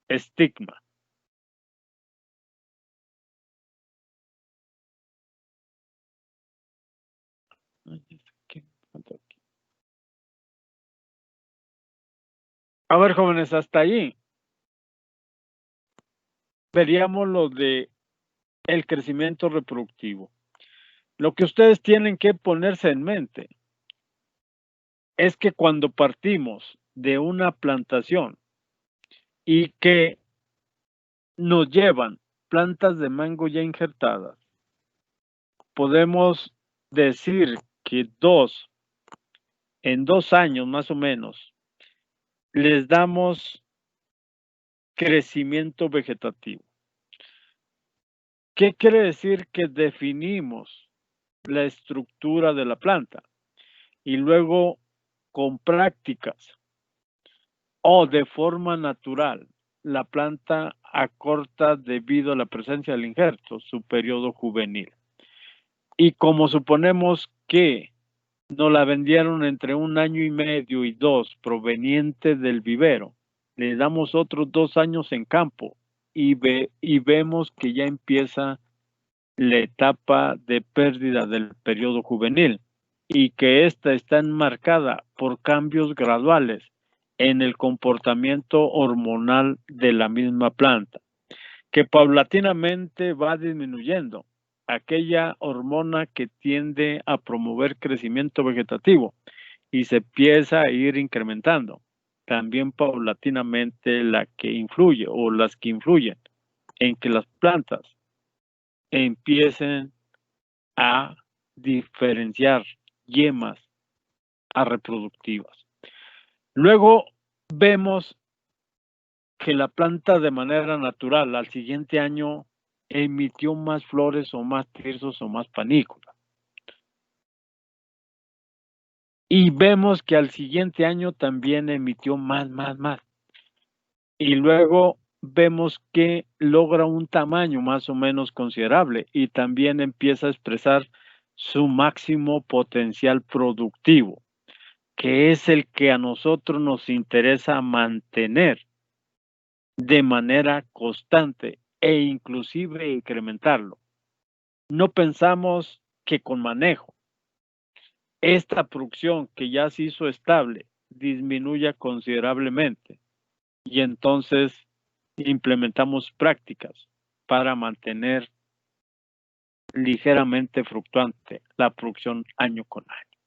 estigma. A ver, jóvenes, hasta ahí veríamos lo de el crecimiento reproductivo. Lo que ustedes tienen que ponerse en mente es que cuando partimos de una plantación y que nos llevan plantas de mango ya injertadas, podemos decir que en 2 años más o menos, les damos crecimiento vegetativo. ¿Qué quiere decir? Que definimos la estructura de la planta y luego con prácticas o de forma natural, la planta acorta debido a la presencia del injerto su periodo juvenil. Y como suponemos que nos la vendieron entre 1 año y medio y 2 proveniente del vivero, le damos otros 2 años en campo y vemos que ya empieza la etapa de pérdida del periodo juvenil y que esta está enmarcada por cambios graduales en el comportamiento hormonal de la misma planta, que paulatinamente va disminuyendo aquella hormona que tiende a promover crecimiento vegetativo y se empieza a ir incrementando. También paulatinamente la que influye o las que influyen en que las plantas empiecen a diferenciar yemas a reproductivas. Luego vemos que la planta de manera natural al siguiente año emitió más flores o más tirsos o más panículas. Y vemos que al siguiente año también emitió más. Y luego vemos que logra un tamaño más o menos considerable y también empieza a expresar su máximo potencial productivo, que es el que a nosotros nos interesa mantener de manera constante e inclusive incrementarlo. No pensamos que con manejo esta producción que ya se hizo estable disminuya considerablemente y entonces implementamos prácticas para mantener ligeramente fluctuante la producción año con año.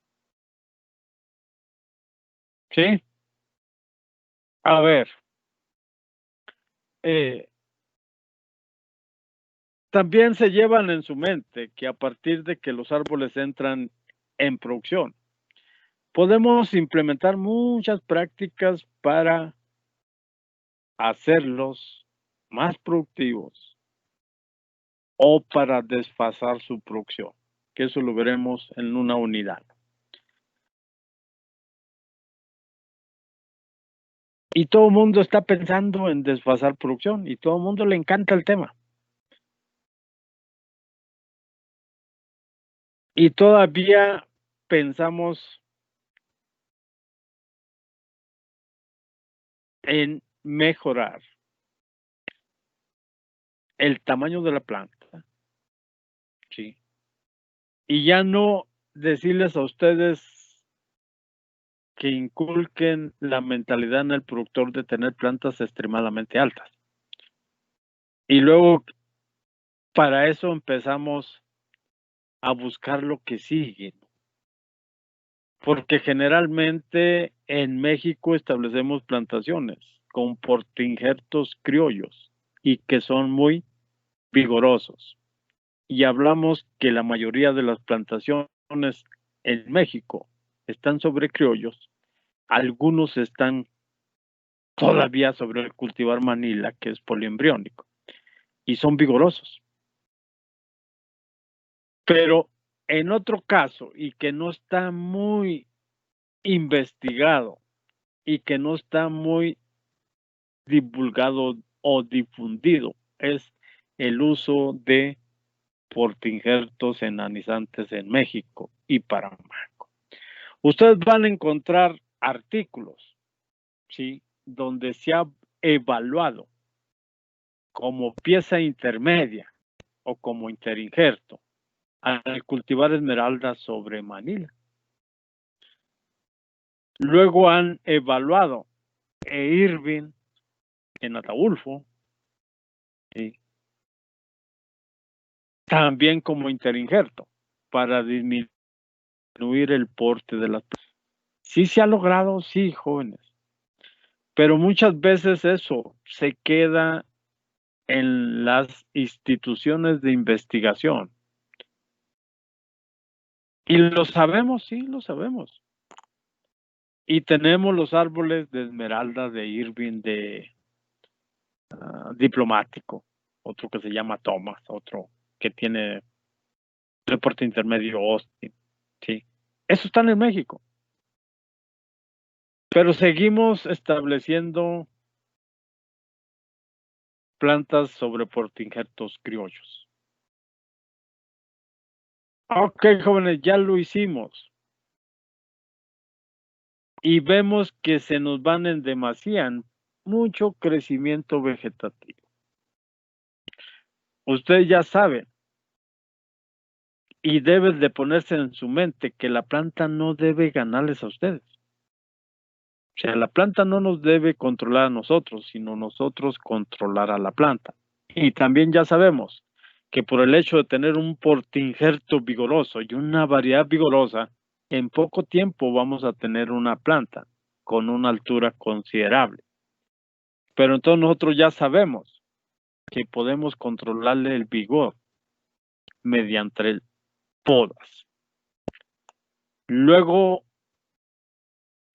¿Sí? A ver. También se llevan en su mente que a partir de que los árboles entran en producción, podemos implementar muchas prácticas para hacerlos más productivos o para desfasar su producción, que eso lo veremos en una unidad. Y todo el mundo está pensando en desfasar producción y todo el mundo le encanta el tema. Y todavía pensamos en mejorar el tamaño de la planta, ¿sí? Y ya no decirles a ustedes que inculquen la mentalidad en el productor de tener plantas extremadamente altas. Y luego, para eso empezamos a buscar lo que sigue. Porque generalmente en México establecemos plantaciones con portainjertos criollos y que son muy vigorosos. Y hablamos que la mayoría de las plantaciones en México están sobre criollos. Algunos están todavía sobre el cultivar Manila, que es poliembriónico, y son vigorosos. Pero en otro caso, y que no está muy investigado, y que no está muy divulgado o difundido, es el uso de portainjertos enanizantes en México y para México. Ustedes van a encontrar artículos, ¿sí?, donde se ha evaluado como pieza intermedia o como interinjerto al cultivar esmeralda sobre Manila. Luego han evaluado Irving en Ataulfo, ¿sí?, también como interinjerto para disminuir el porte de las plantas. Sí se ha logrado, sí, jóvenes, pero muchas veces eso se queda en las instituciones de investigación. Y lo sabemos, sí, lo sabemos. Y tenemos los árboles de esmeralda, de Irving, de diplomático, otro que se llama Thomas, otro que tiene reporte intermedio Austin, sí. Eso está en México. Pero seguimos estableciendo plantas sobre portainjertos criollos. Ok, jóvenes, ya lo hicimos. Y vemos que se nos van en demasía mucho crecimiento vegetativo. Ustedes ya saben y deben de ponerse en su mente que la planta no debe ganarles a ustedes. O sea, la planta no nos debe controlar a nosotros, sino nosotros controlar a la planta. Y también ya sabemos que por el hecho de tener un portainjerto vigoroso y una variedad vigorosa, en poco tiempo vamos a tener una planta con una altura considerable. Pero entonces nosotros ya sabemos que podemos controlarle el vigor mediante podas. Luego,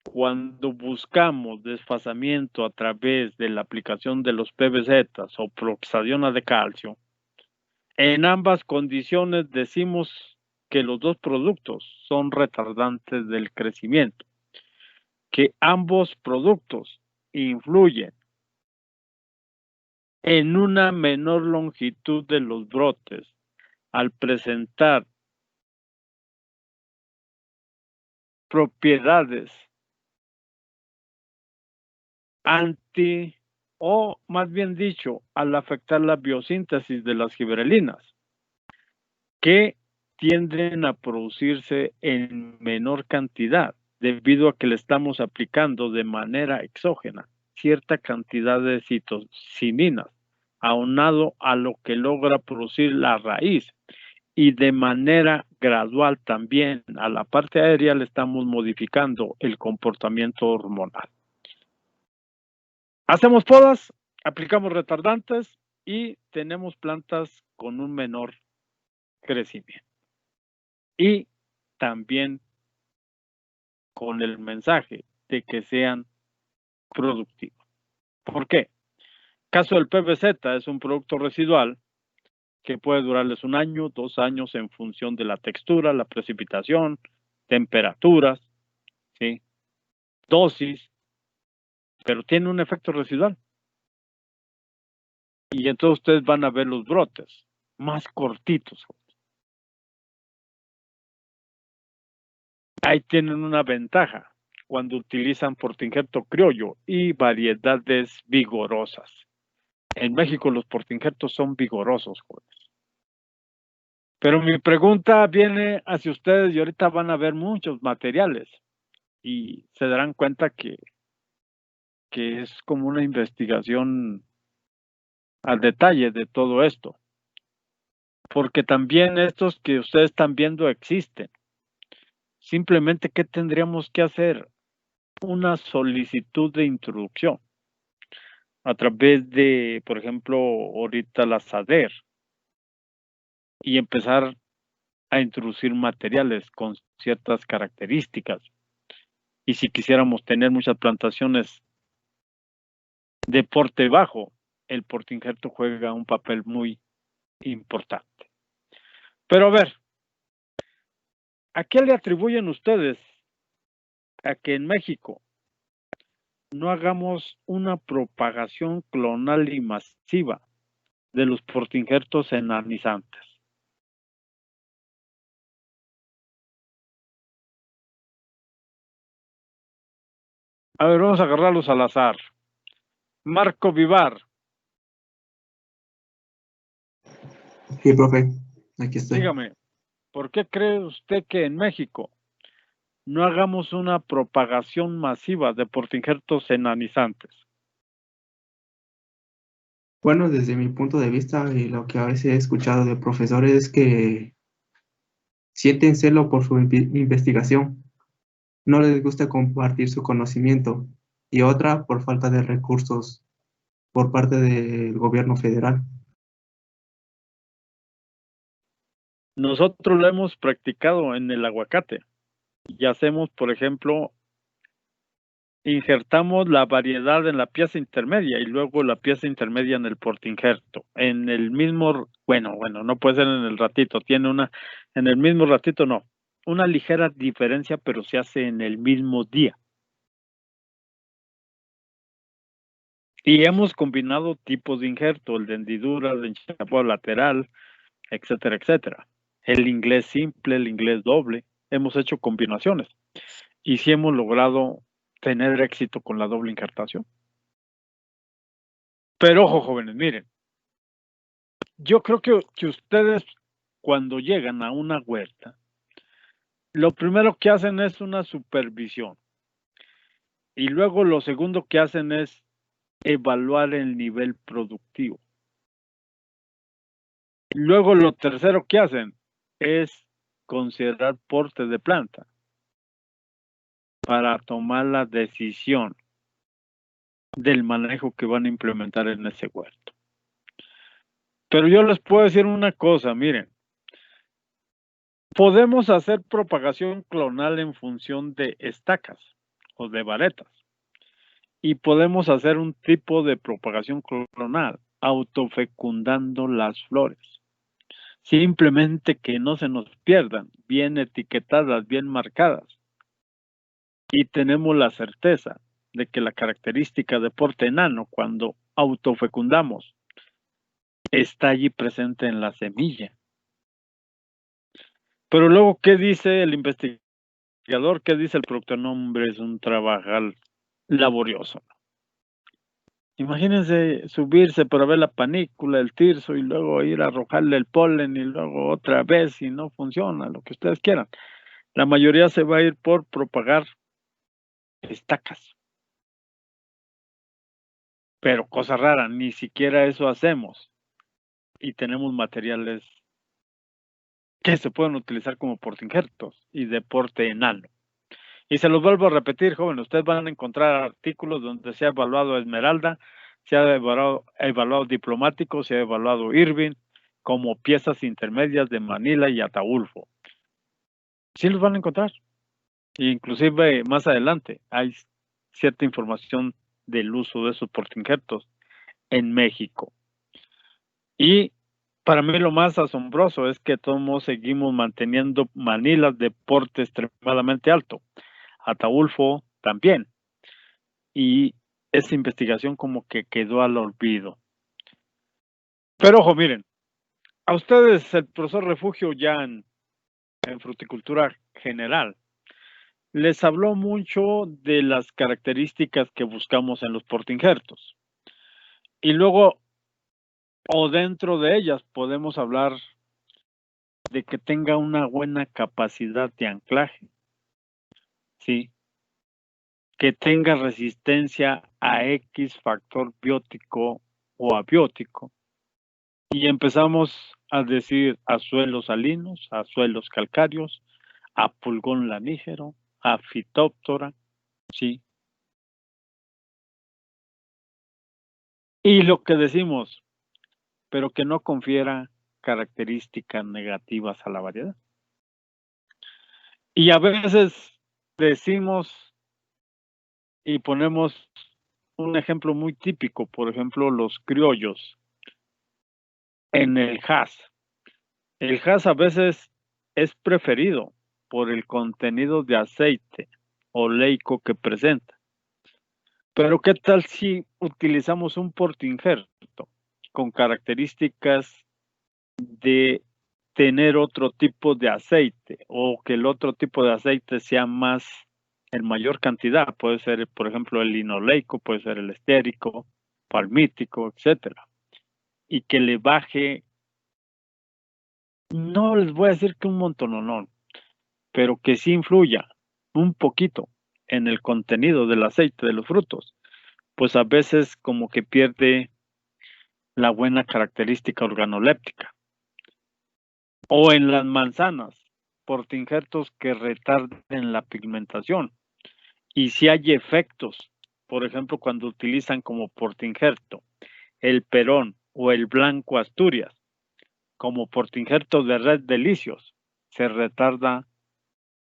cuando buscamos desfasamiento a través de la aplicación de los PBZ o proxadiona de calcio, en ambas condiciones decimos que los dos productos son retardantes del crecimiento, que ambos productos influyen en una menor longitud de los brotes al presentar propiedades o más bien dicho, al afectar la biosíntesis de las giberelinas, que tienden a producirse en menor cantidad debido a que le estamos aplicando de manera exógena cierta cantidad de citosininas, aunado a lo que logra producir la raíz, y de manera gradual también a la parte aérea le estamos modificando el comportamiento hormonal. Hacemos podas, aplicamos retardantes y tenemos plantas con un menor crecimiento. Y también con el mensaje de que sean productivos. ¿Por qué? Caso del PBZ es un producto residual, que puede durarles 1 año, 2 años en función de la textura, la precipitación, temperaturas, ¿sí? Dosis, pero tiene un efecto residual. Y entonces ustedes van a ver los brotes más cortitos. Ahí tienen una ventaja cuando utilizan portinjerto criollo y variedades vigorosas. En México los portinjertos son vigorosos, jóvenes. Pero mi pregunta viene hacia ustedes y ahorita van a ver muchos materiales y se darán cuenta que es como una investigación al detalle de todo esto. Porque también estos que ustedes están viendo existen. Simplemente, ¿qué tendríamos que hacer? Una solicitud de introducción a través de, por ejemplo, ahorita la SADER y empezar a introducir materiales con ciertas características. Y si quisiéramos tener muchas plantaciones de porte bajo, el portinjerto juega un papel muy importante. Pero a ver, ¿a qué le atribuyen ustedes a que en México no hagamos una propagación clonal y masiva de los portinjertos enanizantes? A ver, vamos a agarrarlos al azar. Marco Vivar. Sí, profe, aquí estoy. Dígame, ¿por qué cree usted que en México no hagamos una propagación masiva de portinjertos enanizantes? Bueno, desde mi punto de vista y lo que a veces he escuchado de profesores es que sienten celo por su investigación, no les gusta compartir su conocimiento, y otra por falta de recursos por parte del gobierno federal. Nosotros lo hemos practicado en el aguacate y hacemos, por ejemplo, injertamos la variedad en la pieza intermedia y luego la pieza intermedia en el portinjerto. En el mismo, bueno, no puede ser en el ratito, en el mismo ratito no. Una ligera diferencia, pero se hace en el mismo día. Y hemos combinado tipos de injerto, el de hendidura, el de enchapado lateral, etcétera, etcétera. El inglés simple, el inglés doble. Hemos hecho combinaciones. Y sí hemos logrado tener éxito con la doble injertación. Pero ojo, jóvenes, miren. Yo creo que ustedes cuando llegan a una huerta, lo primero que hacen es una supervisión. Y luego lo segundo que hacen es evaluar el nivel productivo. Luego lo tercero que hacen es considerar porte de planta para tomar la decisión del manejo que van a implementar en ese huerto. Pero yo les puedo decir una cosa, miren, podemos hacer propagación clonal en función de estacas o de varetas y podemos hacer un tipo de propagación clonal autofecundando las flores. Simplemente que no se nos pierdan, bien etiquetadas, bien marcadas. Y tenemos la certeza de que la característica de porte enano, cuando autofecundamos, está allí presente en la semilla. Pero luego, ¿qué dice el investigador? ¿Qué dice el productor? No, hombre, es un trabajo laborioso. Imagínense subirse para ver la panícula, el tirso, y luego ir a arrojarle el polen, y luego otra vez, y no funciona, lo que ustedes quieran. La mayoría se va a ir por propagar estacas. Pero cosa rara, ni siquiera eso hacemos. Y tenemos materiales que se pueden utilizar como portinjertos y de porte enano. Y se los vuelvo a repetir, jóvenes, ustedes van a encontrar artículos donde se ha evaluado Esmeralda, se ha evaluado Diplomático, se ha evaluado Irving como piezas intermedias de Manila y Ataulfo. Sí los van a encontrar. Inclusive más adelante hay cierta información del uso de esos portinjertos en México. Y para mí lo más asombroso es que todos seguimos manteniendo manilas de porte extremadamente alto. Ataulfo también. Y esa investigación como que quedó al olvido. Pero ojo, miren, a ustedes el profesor Refugio ya en fruticultura general les habló mucho de las características que buscamos en los portainjertos. Y luego, o dentro de ellas, podemos hablar de que tenga una buena capacidad de anclaje, ¿sí? Que tenga resistencia a X factor biótico o abiótico. Y empezamos a decir a suelos salinos, a suelos calcáreos, a pulgón lanígero, a fitóptora, ¿sí? Y lo que decimos, pero que no confiera características negativas a la variedad. Y a veces decimos y ponemos un ejemplo muy típico, por ejemplo, los criollos en el Hass. El Hass a veces es preferido por el contenido de aceite oleico que presenta. Pero ¿qué tal si utilizamos un portainjerto con características de tener otro tipo de aceite o que el otro tipo de aceite sea más en mayor cantidad? Puede ser, por ejemplo, el linoleico, puede ser el estérico, palmítico, etcétera. Y que le baje, no les voy a decir que un montononón, pero que sí influya un poquito en el contenido del aceite de los frutos, pues a veces como que pierde la buena característica organoléptica. O en las manzanas, portainjertos que retarden la pigmentación. Y si hay efectos, por ejemplo, cuando utilizan como portainjerto el Perón o el Blanco Asturias, como portainjerto de Red Delicios, se retarda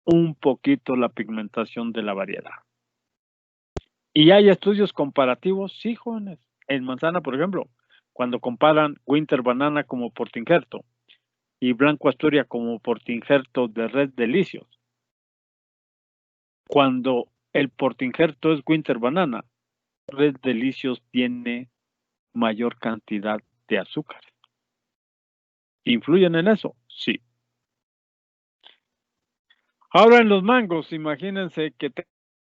un poquito la pigmentación de la variedad. Y hay estudios comparativos, sí, jóvenes. En manzana, por ejemplo, cuando comparan Winter Banana como portainjerto y Blanco Asturias como portainjerto de Red Delicios. Cuando el portainjerto es Winter Banana, Red Delicios tiene mayor cantidad de azúcar. ¿Influyen en eso? Sí. Ahora en los mangos, imagínense que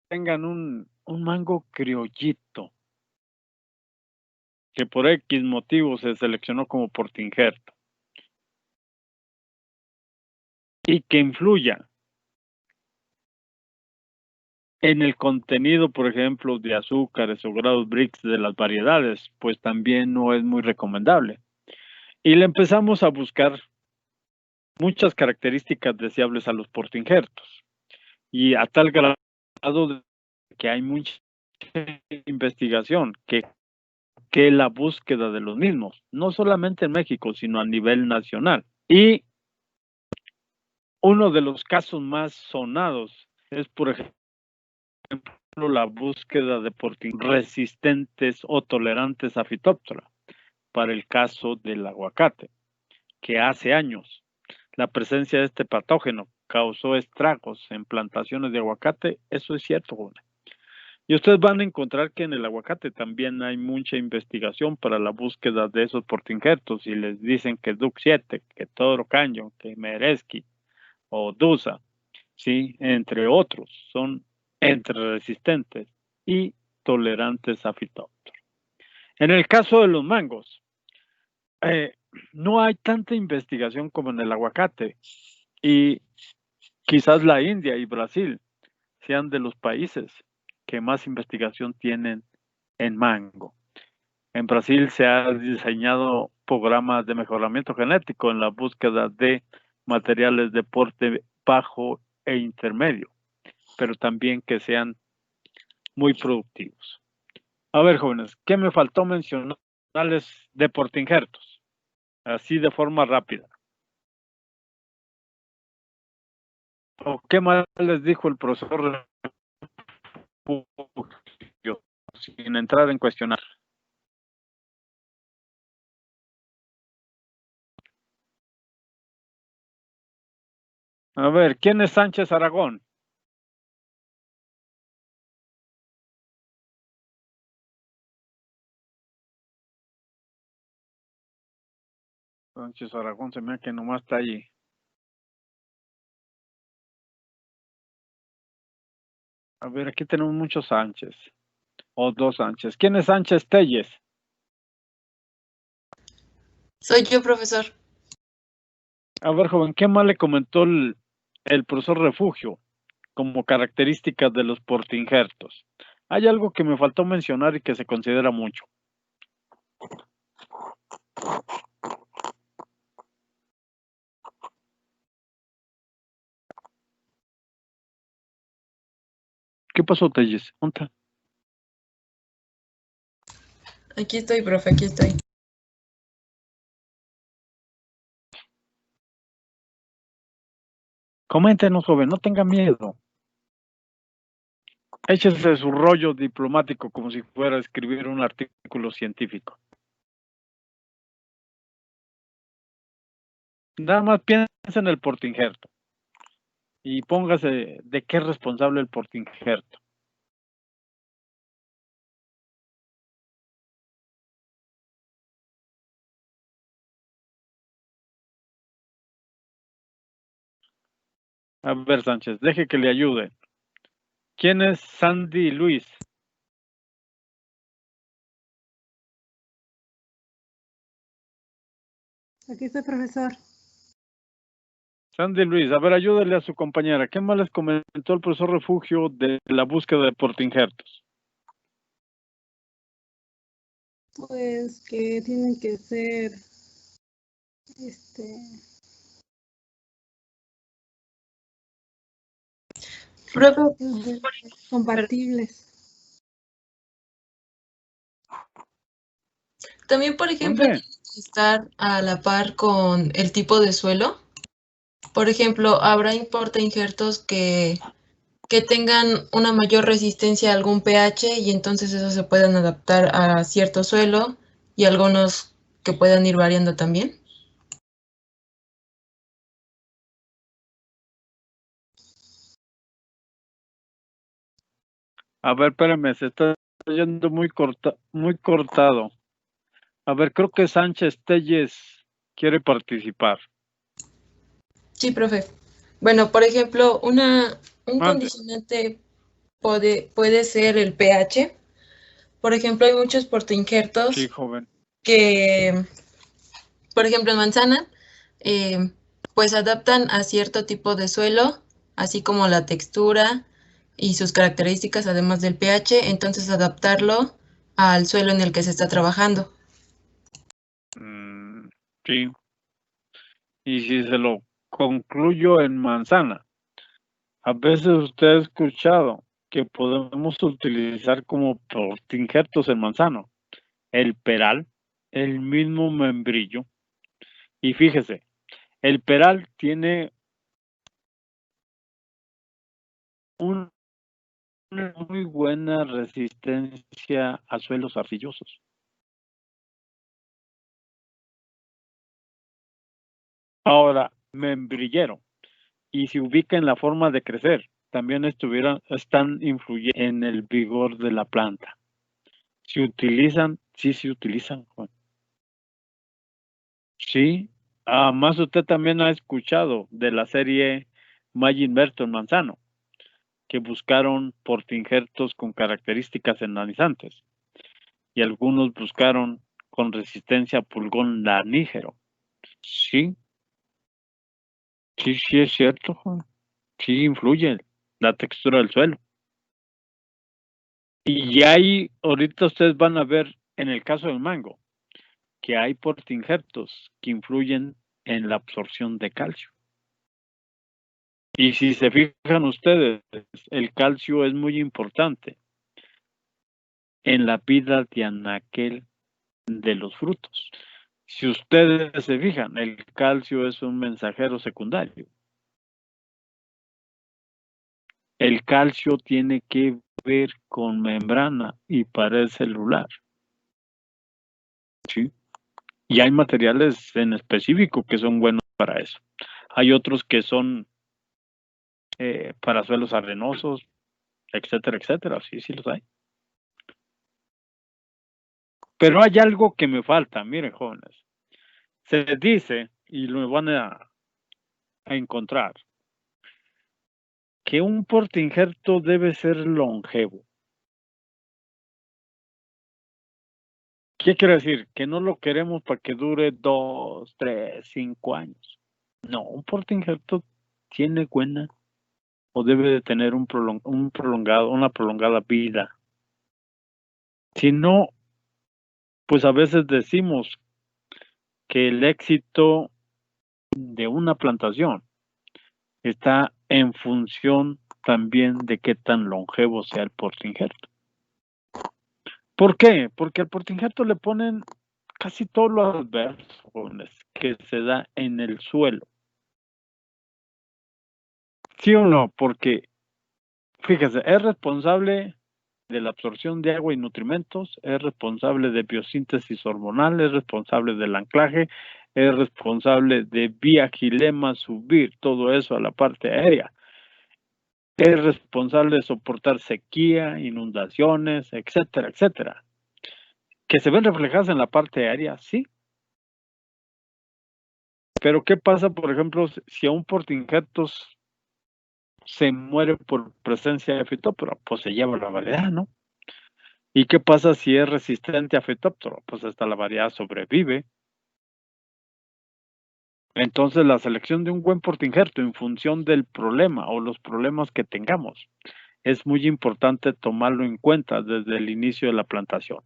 tengan un mango criollito, que por X motivo se seleccionó como portainjerto, y que influya en el contenido, por ejemplo, de azúcares o grados Brix de las variedades, pues también no es muy recomendable. Y le empezamos a buscar muchas características deseables a los portainjertos. Y a tal grado de que hay mucha investigación que la búsqueda de los mismos, no solamente en México, sino a nivel nacional. Y uno de los casos más sonados es, por ejemplo, la búsqueda de portainjertos resistentes o tolerantes a fitóptora, para el caso del aguacate, que hace años la presencia de este patógeno causó estragos en plantaciones de aguacate. Eso es cierto, joven. Y ustedes van a encontrar que en el aguacate también hay mucha investigación para la búsqueda de esos portainjertos, y les dicen que Duc 7, que Toro Canyon, que Mereski o Dusa, ¿sí? Entre otros, son entre resistentes y tolerantes a fitóptora. En el caso de los mangos, no hay tanta investigación como en el aguacate, y quizás la India y Brasil sean de los países que más investigación tienen en mango. En Brasil se ha diseñado programas de mejoramiento genético en la búsqueda de materiales de porte bajo e intermedio, pero también que sean muy productivos. A ver, jóvenes, ¿qué me faltó mencionarles de portainjertos? Así de forma rápida. ¿O qué más les dijo el profesor Refugio, sin entrar en cuestionar? A ver, ¿quién es Sánchez Aragón? Sánchez Aragón se me hace que nomás está allí. A ver, aquí tenemos muchos Sánchez. O dos Sánchez. ¿Quién es Sánchez Telles? Soy yo, profesor. A ver, joven, ¿qué más le comentó el profesor Refugio como características de los portingertos? Hay algo que me faltó mencionar y que se considera mucho. ¿Qué pasó, Telles? ¿Dónde está? Aquí estoy, profe, aquí estoy. Coméntenos, joven, no tenga miedo. Échese su rollo diplomático como si fuera a escribir un artículo científico. Nada más piensa en el portingerto y póngase de qué es responsable el portingerto. A ver, Sánchez, deje que le ayude. ¿Quién es Sandy Luis? Aquí estoy, profesor. Sandy Luis, a ver, ayúdele a su compañera. ¿Qué más les comentó el profesor Refugio de la búsqueda de portingertos? Pues que tienen que ser, Profe, compatibles. también, por ejemplo, ¿Dónde? tiene que estar a la par con el tipo de suelo. Por ejemplo, habrá portainjertos que tengan una mayor resistencia a algún pH y entonces esos se puedan adaptar a cierto suelo y algunos que puedan ir variando también. A ver, espérame, se está yendo muy cortado. A ver, creo que Sánchez Telles quiere participar. Sí, profe. Bueno, por ejemplo, un Mande. condicionante puede ser el pH. Por ejemplo, hay muchos Sí, portainjertos joven. que, por ejemplo, en manzana, pues adaptan a cierto tipo de suelo, así como la textura y sus características, además del pH, entonces adaptarlo al suelo en el que se está trabajando. Sí. Y si se lo concluyo en manzana, a veces usted ha escuchado que podemos utilizar como portinjertos en manzano el peral, el mismo membrillo. Y fíjese, el peral tiene una muy buena resistencia a suelos arcillosos. Ahora, membrillero, y se ubica en la forma de crecer, también están influyendo en el vigor de la planta. ¿Se utilizan? Sí, se utilizan, Juan. Sí. Además, usted también ha escuchado de la serie Magin Merton Manzano, que buscaron portinjertos con características enanizantes, y algunos buscaron con resistencia a pulgón lanígero. Sí, sí es cierto, Juan. Sí influye la textura del suelo. Y ahí, ahorita ustedes van a ver, en el caso del mango, que hay portinjertos que influyen en la absorción de calcio. Y si se fijan ustedes, el calcio es muy importante en la vida de anaquel de los frutos. Si ustedes se fijan, el calcio es un mensajero secundario. El calcio tiene que ver con membrana y pared celular. ¿Sí? Y hay materiales en específico que son buenos para eso. Hay otros que son para suelos arenosos, etcétera, etcétera. Sí, sí los hay. Pero hay algo que me falta, miren, jóvenes. Se dice, y lo van a encontrar, que un portainjerto debe ser longevo. ¿Qué quiere decir? Que no lo queremos para que dure 2, 3, 5 años. No, un portainjerto tiene buena o debe de tener una prolongada vida. Si no, pues a veces decimos que el éxito de una plantación está en función también de qué tan longevo sea el portainjerto. ¿Por qué? Porque al portainjerto le ponen casi todos los adversos que se da en el suelo. ¿Sí o no? Porque, fíjese, es responsable de la absorción de agua y nutrimentos, es responsable de biosíntesis hormonal, es responsable del anclaje, es responsable de vía xilema subir todo eso a la parte aérea. Es responsable de soportar sequía, inundaciones, etcétera, etcétera. ¿Que se ven reflejadas en la parte aérea? Sí. Pero ¿qué pasa, por ejemplo, si a un portainjertos se muere por presencia de fitóptero? Pues se lleva la variedad, ¿no? ¿Y qué pasa si es resistente a fitóptero? Pues hasta la variedad sobrevive. Entonces, la selección de un buen portainjerto en función del problema o los problemas que tengamos es muy importante tomarlo en cuenta desde el inicio de la plantación.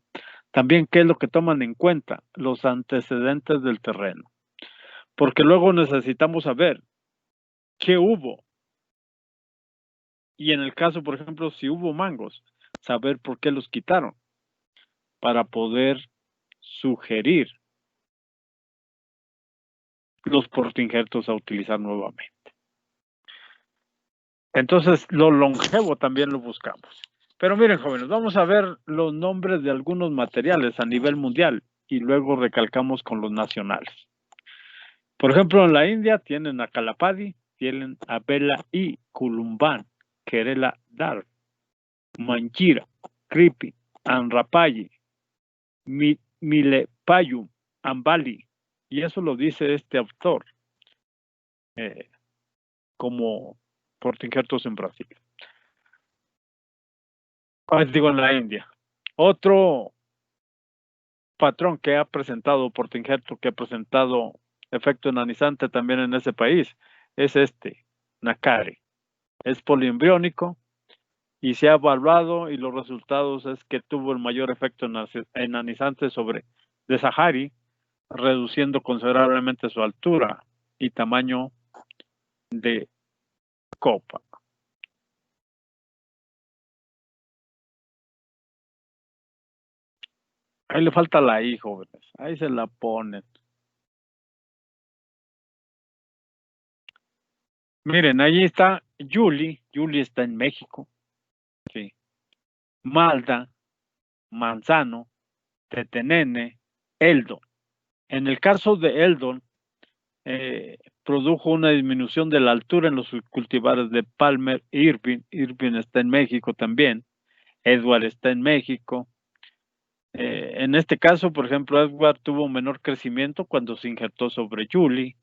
También, ¿qué es lo que toman en cuenta? Los antecedentes del terreno. Porque luego necesitamos saber qué hubo. Y en el caso, por ejemplo, si hubo mangos, saber por qué los quitaron para poder sugerir los portainjertos a utilizar nuevamente. Entonces, lo longevo también lo buscamos. Pero miren, jóvenes, vamos a ver los nombres de algunos materiales a nivel mundial y luego recalcamos con los nacionales. Por ejemplo, en la India tienen a Kalapadi, tienen a Bela y Kulumban, Kerala Dar, Manchira, Kripi, Anrapayi, Milepayum, Ambali. Y eso lo dice este autor como portainjertos en Brasil. Digo, en la India. Otro patrón que ha presentado portainjerto, que ha presentado efecto enanizante también en ese país, es este, Nakari. Es poliembriónico y se ha evaluado y los resultados es que tuvo el mayor efecto enanizante sobre de Sahari, reduciendo considerablemente su altura y tamaño de copa. Ahí le falta la I, jóvenes. Ahí se la ponen. Miren, ahí está Yuli. Yuli está en México. Sí. Malda, Manzano, Tetenene, Eldon. En el caso de Eldon, produjo una disminución de la altura en los cultivares de Palmer e Irving. Irving está en México también. Edward está en México. En este caso, por ejemplo, Edward tuvo un menor crecimiento cuando se injertó sobre Yuli.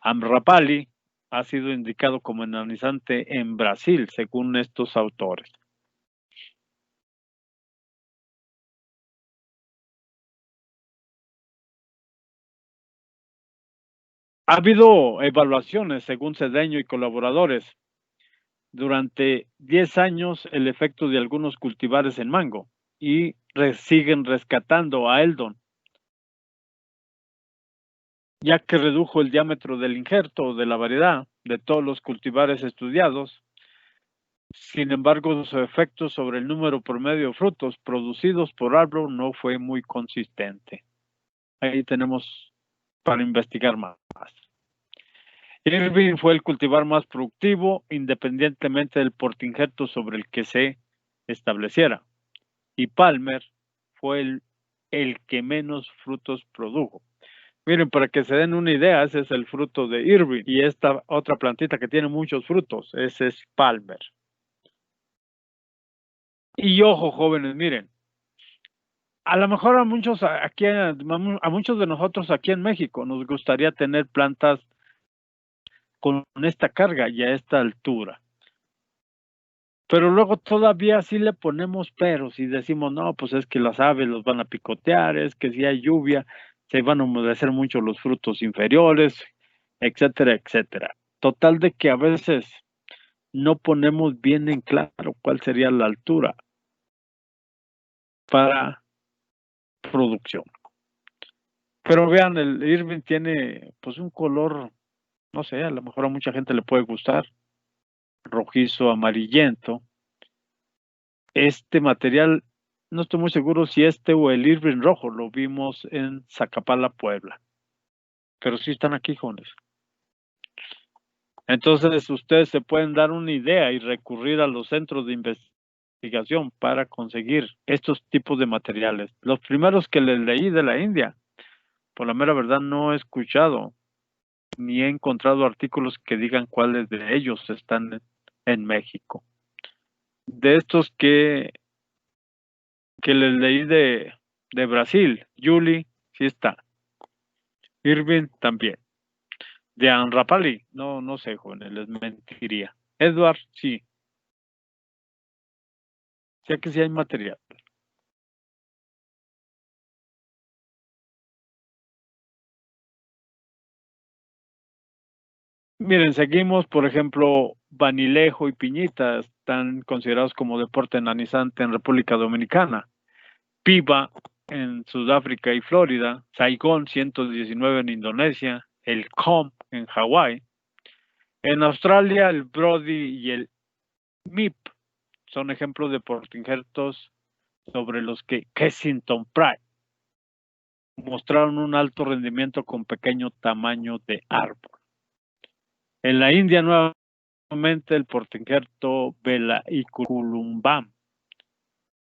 Amrapali ha sido indicado como enanizante en Brasil, según estos autores. Ha habido evaluaciones, según Cedeño y colaboradores. Durante 10 años, el efecto de algunos cultivares en mango y siguen rescatando a Eldon, ya que redujo el diámetro del injerto de la variedad de todos los cultivares estudiados. Sin embargo, su efecto sobre el número promedio de frutos producidos por árbol no fue muy consistente. Ahí tenemos para investigar más. Irving fue el cultivar más productivo independientemente del portainjerto sobre el que se estableciera. Y Palmer fue el que menos frutos produjo. Miren, para que se den una idea, ese es el fruto de Irving. Y esta otra plantita que tiene muchos frutos, ese es Palmer. Y ojo, jóvenes, miren. A lo mejor a muchos aquí, a muchos de nosotros aquí en México nos gustaría tener plantas con esta carga y a esta altura. Pero luego todavía sí le ponemos peros y decimos, no, pues es que las aves los van a picotear, es que si hay lluvia se van a humedecer mucho los frutos inferiores, etcétera, etcétera. Total de que a veces no ponemos bien en claro cuál sería la altura para producción. Pero vean, el Irving tiene pues un color, no sé, a lo mejor a mucha gente le puede gustar, rojizo, amarillento. Este material, no estoy muy seguro si este o el Irving rojo lo vimos en Zacapala, Puebla. Pero sí están aquí, jóvenes. Entonces, ustedes se pueden dar una idea y recurrir a los centros de investigación para conseguir estos tipos de materiales. Los primeros que les leí de la India, por la mera verdad, no he escuchado ni he encontrado artículos que digan cuáles de ellos están en México. De estos que les leí de Brasil, Julie, sí está. Irving también. De Anrapali, no sé, jóvenes, les mentiría. Edward, sí. Sé que sí hay material. Miren, seguimos, por ejemplo, Banilejo y Piñita están considerados como deporte enanizante en República Dominicana. Piba en Sudáfrica y Florida, Saigón 119 en Indonesia, el Com en Hawái. En Australia, el Brody y el MIP son ejemplos de portainjertos sobre los que Kensington Pride mostraron un alto rendimiento con pequeño tamaño de árbol. En la India, nuevamente, el portainjerto Velaiculum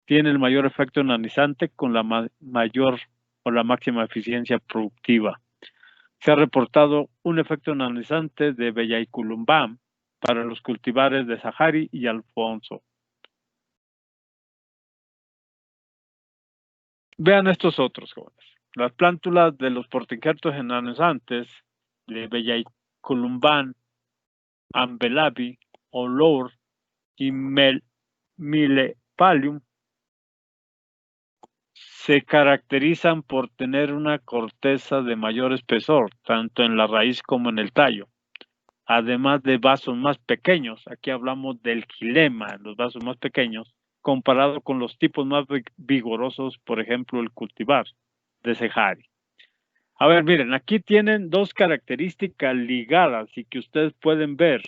tiene el mayor efecto enanizante con la mayor o la máxima eficiencia productiva. Se ha reportado un efecto enanizante de Velaiculum para los cultivares de Sahari y Alfonso. Vean estos otros, jóvenes. Las plántulas de los portainjertos enanizantes de Velaiculum, Ambelabi, Olor y Millepalium se caracterizan por tener una corteza de mayor espesor, tanto en la raíz como en el tallo, además de vasos más pequeños. Aquí hablamos del xilema, los vasos más pequeños, comparado con los tipos más vigorosos, por ejemplo, el cultivar de Sahari. A ver, miren, aquí tienen dos características ligadas y que ustedes pueden ver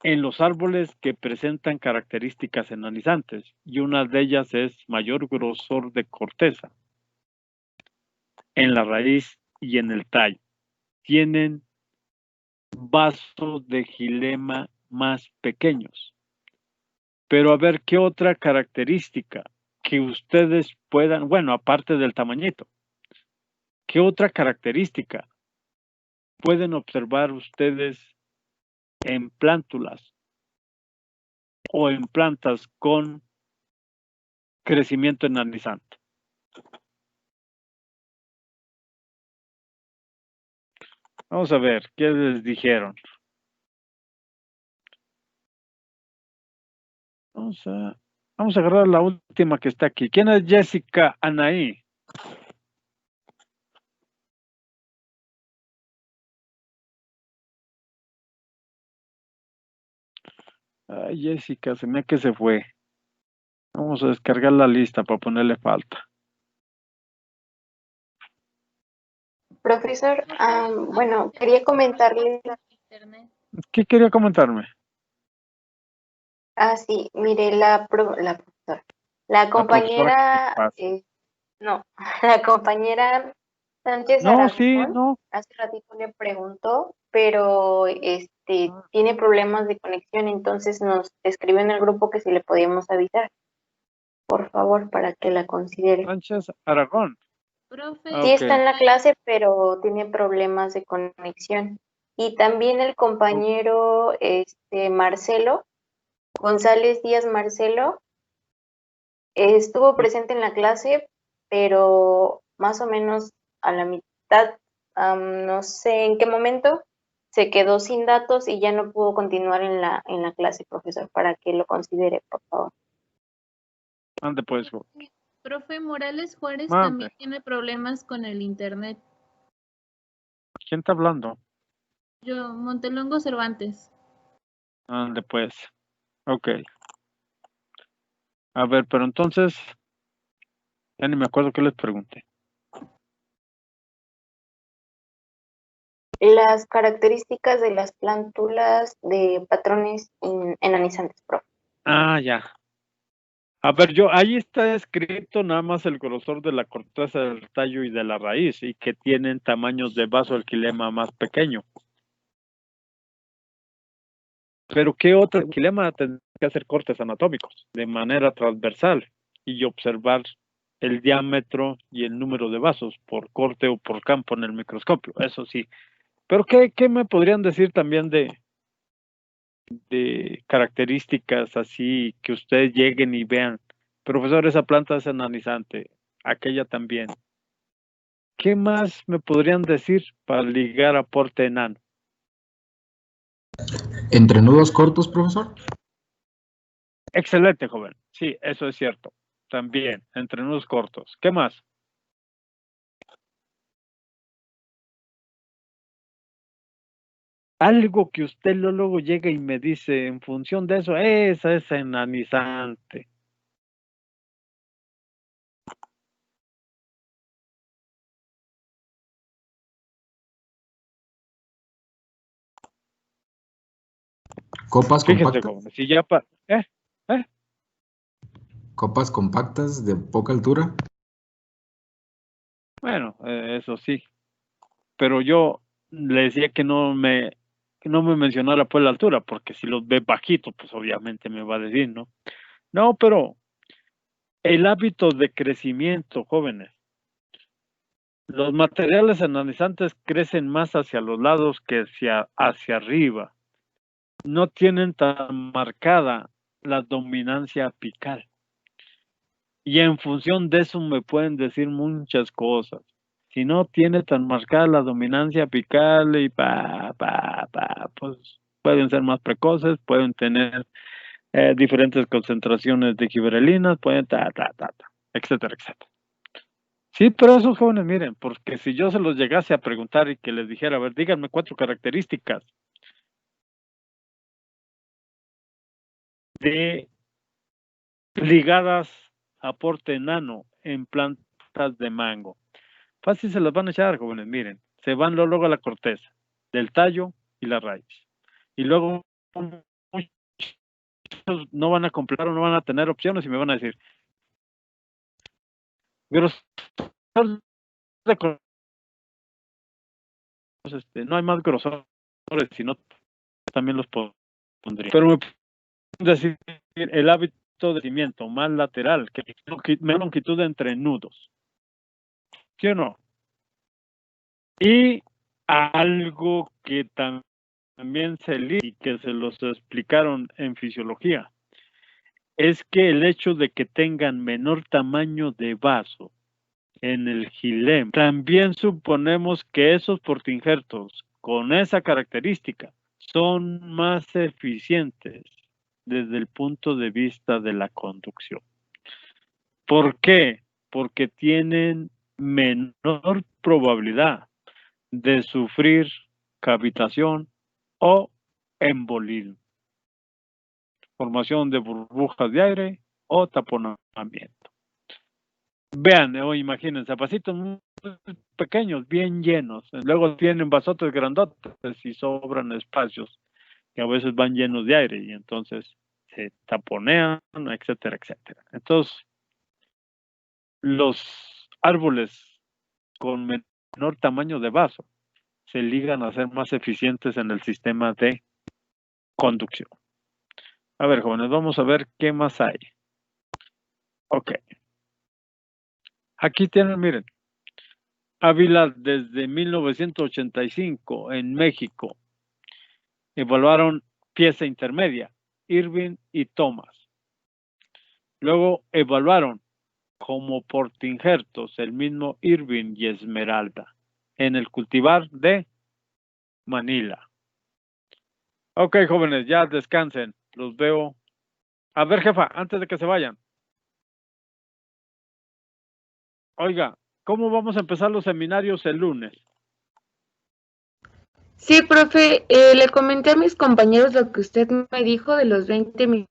en los árboles que presentan características enanizantes, y una de ellas es mayor grosor de corteza en la raíz y en el tallo. Tienen vasos de xilema más pequeños. Pero a ver, ¿qué otra característica que ustedes puedan, bueno, aparte del tamañito, qué otra característica pueden observar ustedes en plántulas o en plantas con crecimiento enanizante? Vamos a ver, ¿qué les dijeron? Vamos a agarrar la última que está aquí. ¿Quién es Jessica Anaí? Ay, Jessica, se me que se fue. Vamos a descargar la lista para ponerle falta. Profesor, bueno, quería comentarle. ¿Qué quería comentarme? Sí, mire, la compañera, no, la compañera Sánchez No, Aragón, sí, no. hace ratito le preguntó, pero tiene problemas de conexión, entonces nos escribió en el grupo que si le podíamos avisar, por favor, para que la considere. Sánchez Aragón. Profe, Sí Ok. está en la clase, pero tiene problemas de conexión. Y también el compañero Marcelo, González Díaz Marcelo, estuvo presente en la clase, pero más o menos a la mitad, no sé en qué momento, se quedó sin datos y ya no pudo continuar en la clase, profesor, para que lo considere, por favor. Ande pues, jo- profe Morales Juárez Mande. también tiene problemas con el internet. ¿Quién está hablando? Yo, Montelongo Cervantes. Ande pues. Ok. A ver, pero entonces, ya ni me acuerdo qué les pregunté. Las características de las plántulas de patrones enanizantes, profe. Ah, ya. A ver, ahí está escrito nada más el grosor de la corteza del tallo y de la raíz, y que tienen tamaños de vaso el quilema más pequeño. Pero ¿qué otro quilema tendría que hacer cortes anatómicos de manera transversal y observar el diámetro y el número de vasos por corte o por campo en el microscopio? Eso sí. Pero ¿qué me podrían decir también de características así que ustedes lleguen y vean? Profesor, esa planta es enanizante, aquella también. ¿Qué más me podrían decir para ligar aporte enano? ¿Entre nudos cortos, profesor? Excelente, joven. Sí, eso es cierto. También, entre nudos cortos. ¿Qué más? Algo que usted luego llega y me dice en función de eso, esa es enanizante. ¿Copas Fíjese, compactas? joven, si ya ¿Copas compactas de poca altura? bueno, eso sí. Pero yo le decía que no me mencionara pues la altura, porque si los ve bajito, pues obviamente me va a decir, ¿no? No, pero el hábito de crecimiento, jóvenes. Los materiales enanizantes crecen más hacia los lados que hacia arriba. No tienen tan marcada la dominancia apical. Y en función de eso me pueden decir muchas cosas. Si no tiene tan marcada la dominancia apical y pues pueden ser más precoces, pueden tener diferentes concentraciones de giberelinas, pueden etcétera, etcétera. Sí, pero esos jóvenes, miren, porque si yo se los llegase a preguntar y que les dijera, a ver, díganme 4 características de ligadas a aporte enano en plantas de mango. Fácil se las van a echar, jóvenes, miren, se van luego a la corteza, del tallo y la raíz. Y luego muchos no van a comprar o no van a tener opciones y me van a decir, grosor de no hay más grosores, sino también los pondría. Pero me pueden decir el hábito de crecimiento más lateral, que menos longitud entre nudos. ¿Sí o no? Y algo que también y que se los explicaron en fisiología, es que el hecho de que tengan menor tamaño de vaso en el gilem, también suponemos que esos portainjertos con esa característica son más eficientes desde el punto de vista de la conducción. ¿Por qué? Porque tienen menor probabilidad de sufrir cavitación o embolismo, formación de burbujas de aire o taponamiento. Vean, o imagínense, vasitos muy pequeños, bien llenos. Luego tienen vasotes grandotes y sobran espacios que a veces van llenos de aire y entonces se taponean, etcétera, etcétera. Entonces, los árboles con menor tamaño de vaso se ligan a ser más eficientes en el sistema de conducción. A ver, jóvenes, vamos a ver qué más hay. Ok. Aquí tienen, miren, Ávila desde 1985 en México. Evaluaron pieza intermedia, Irving y Thomas. Luego evaluaron como portinjertos el mismo Irving y Esmeralda en el cultivar de Manila. Ok, jóvenes, ya descansen. Los veo. A ver, jefa, antes de que se vayan. Oiga, ¿cómo vamos a empezar los seminarios el lunes? Sí, profe, le comenté a mis compañeros lo que usted me dijo de los 20 minutos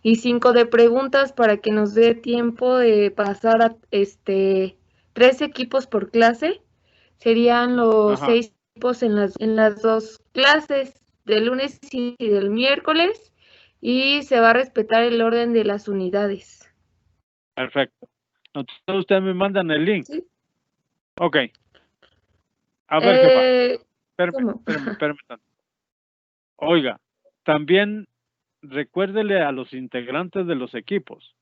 y 5 de preguntas para que nos dé tiempo de pasar a 3 equipos por clase. Serían los Ajá. 6 equipos en las 2 clases, del lunes y del miércoles, y se va a respetar el orden de las unidades. Perfecto. Entonces ustedes me mandan el link. ¿Sí? Ok. A ver, jefa. ¿Cómo? Espérame tanto. Oiga, también recuérdele a los integrantes de los equipos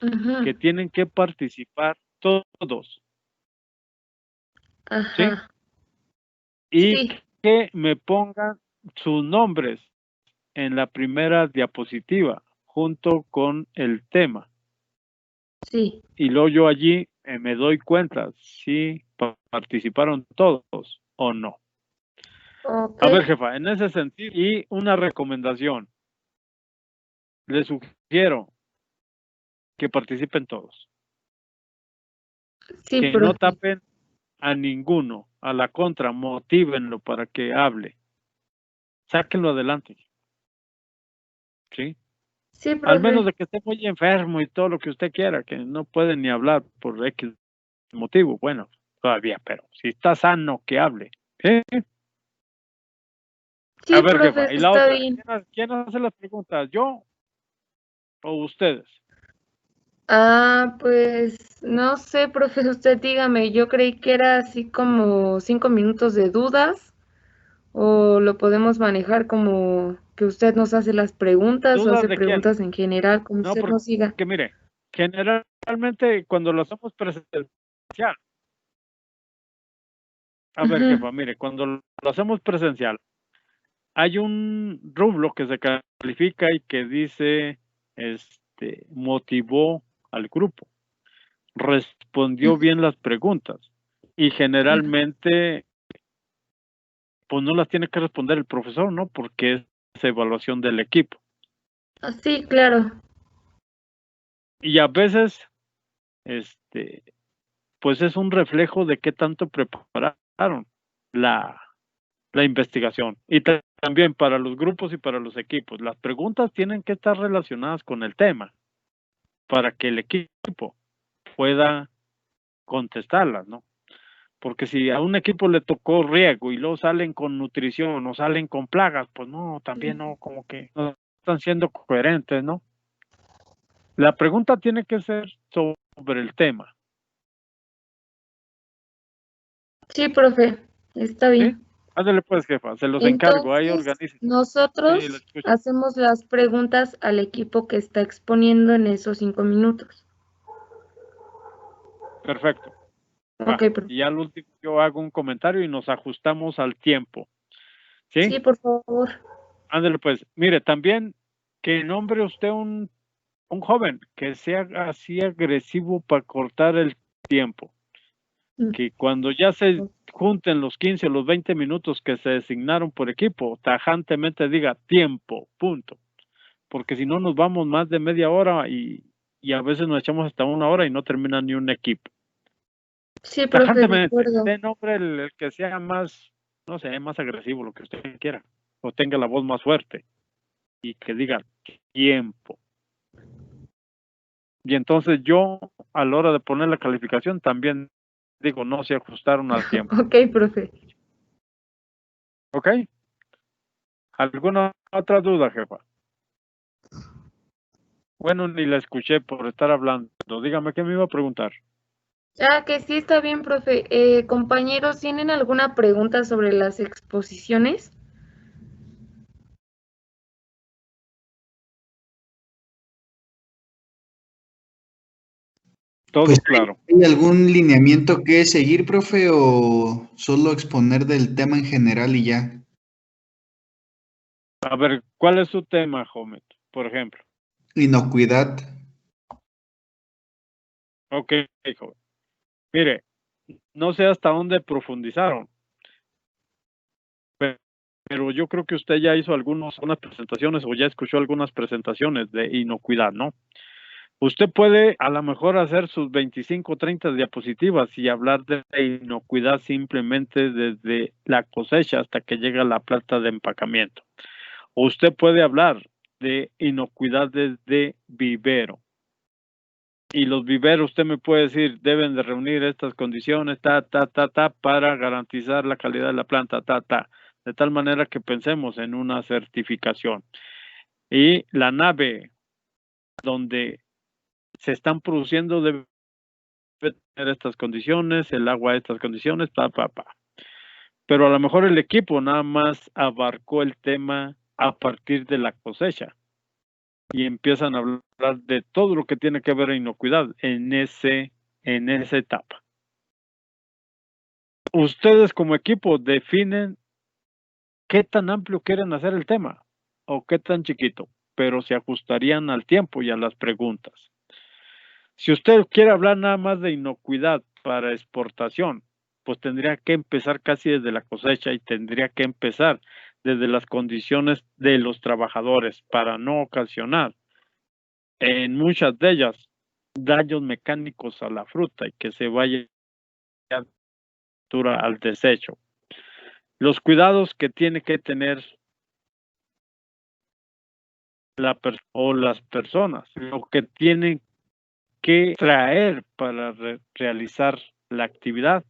Ajá, que tienen que participar todos, ajá, y sí, que me pongan sus nombres en la primera diapositiva junto con el tema. sí. Y luego yo allí me doy cuenta si participaron todos o no. Ok, A ver, jefa, en ese sentido, y una recomendación, les sugiero que participen todos, sí, que no profe. tapen a ninguno, a la contra, motívenlo para que hable, sáquenlo adelante, ¿sí? Sí, Al menos profe. de que esté muy enfermo y todo lo que usted quiera, que no puede ni hablar por X motivo, bueno, todavía, pero si está sano, que hable, ¿sí? A Sí, ver, profe, jefa, y la está otra, bien. ¿quién hace las preguntas, yo o ustedes? Pues no sé, profe, usted dígame, yo creí que era así como 5 minutos de dudas, o lo podemos manejar como que usted nos hace las preguntas o ¿Dudas hace de quién? preguntas en general, como No, usted nos diga. porque mire, generalmente cuando lo hacemos presencial, a ver, Ajá, jefa, mire, cuando lo hacemos presencial, hay un rublo que se califica y que dice, motivó al grupo, respondió bien las preguntas, y generalmente, pues no las tiene que responder el profesor, ¿no? Porque es evaluación del equipo. sí, claro. Y a veces, pues es un reflejo de qué tanto prepararon la investigación. Y también para los grupos y para los equipos, las preguntas tienen que estar relacionadas con el tema para que el equipo pueda contestarlas, ¿no? Porque si a un equipo le tocó riego y luego salen con nutrición o salen con plagas, pues no, también no, como que no están siendo coherentes, ¿no? La pregunta tiene que ser sobre el tema, Sí, profe, está ¿sí? bien. Ándale pues, jefa, se los encargo, ahí Entonces, organicen. Sí, lo nosotros escucho. hacemos las preguntas al equipo que está exponiendo en esos 5 minutos. Perfecto. Va. Ok, profe. Y al último yo hago un comentario y nos ajustamos al tiempo. ¿Sí? Sí, por favor. Ándale pues. Mire, también que nombre usted un joven que sea así agresivo para cortar el tiempo. Que cuando ya se junten los 15 o los 20 minutos que se designaron por equipo, tajantemente diga tiempo, punto. Porque si no nos vamos más de media hora y a veces nos echamos hasta una hora y no termina ni un equipo. Sí, profe, de Tajantemente, acuerdo. de nombre el que sea más, no sé, más agresivo, lo que usted quiera, o tenga la voz más fuerte y que diga tiempo. Y entonces yo, a la hora de poner la calificación, también digo, no se ajustaron al tiempo. Ok, profe. ¿Ok? ¿Alguna otra duda, jefa? Bueno, ni la escuché por estar hablando. Dígame qué me iba a preguntar. Que sí está bien, profe. Compañeros, ¿tienen alguna pregunta sobre las exposiciones? Todo Pues, claro. ¿hay algún lineamiento que seguir, profe, o solo exponer del tema en general y ya? A ver, ¿cuál es su tema, joven? Por ejemplo. Inocuidad. Ok, joven. Mire, no sé hasta dónde profundizaron, pero yo creo que usted ya hizo algunas presentaciones o ya escuchó algunas presentaciones de inocuidad, ¿no? Usted puede a lo mejor hacer sus 25 o 30 diapositivas y hablar de inocuidad simplemente desde la cosecha hasta que llega a la planta de empacamiento. O usted puede hablar de inocuidad desde vivero. Y los viveros, usted me puede decir, deben de reunir estas condiciones, para garantizar la calidad de la planta, de tal manera que pensemos en una certificación. Y la nave donde se están produciendo debe tener estas condiciones, el agua estas condiciones, Pero a lo mejor el equipo nada más abarcó el tema a partir de la cosecha y empiezan a hablar de todo lo que tiene que ver inocuidad en esa etapa. Ustedes como equipo definen qué tan amplio quieren hacer el tema o qué tan chiquito, pero se ajustarían al tiempo y a las preguntas. Si usted quiere hablar nada más de inocuidad para exportación, pues tendría que empezar casi desde la cosecha y tendría que empezar desde las condiciones de los trabajadores para no ocasionar en muchas de ellas daños mecánicos a la fruta y que se vaya al desecho. Los cuidados que tiene que tener las personas, lo que tienen que traer para realizar la actividad,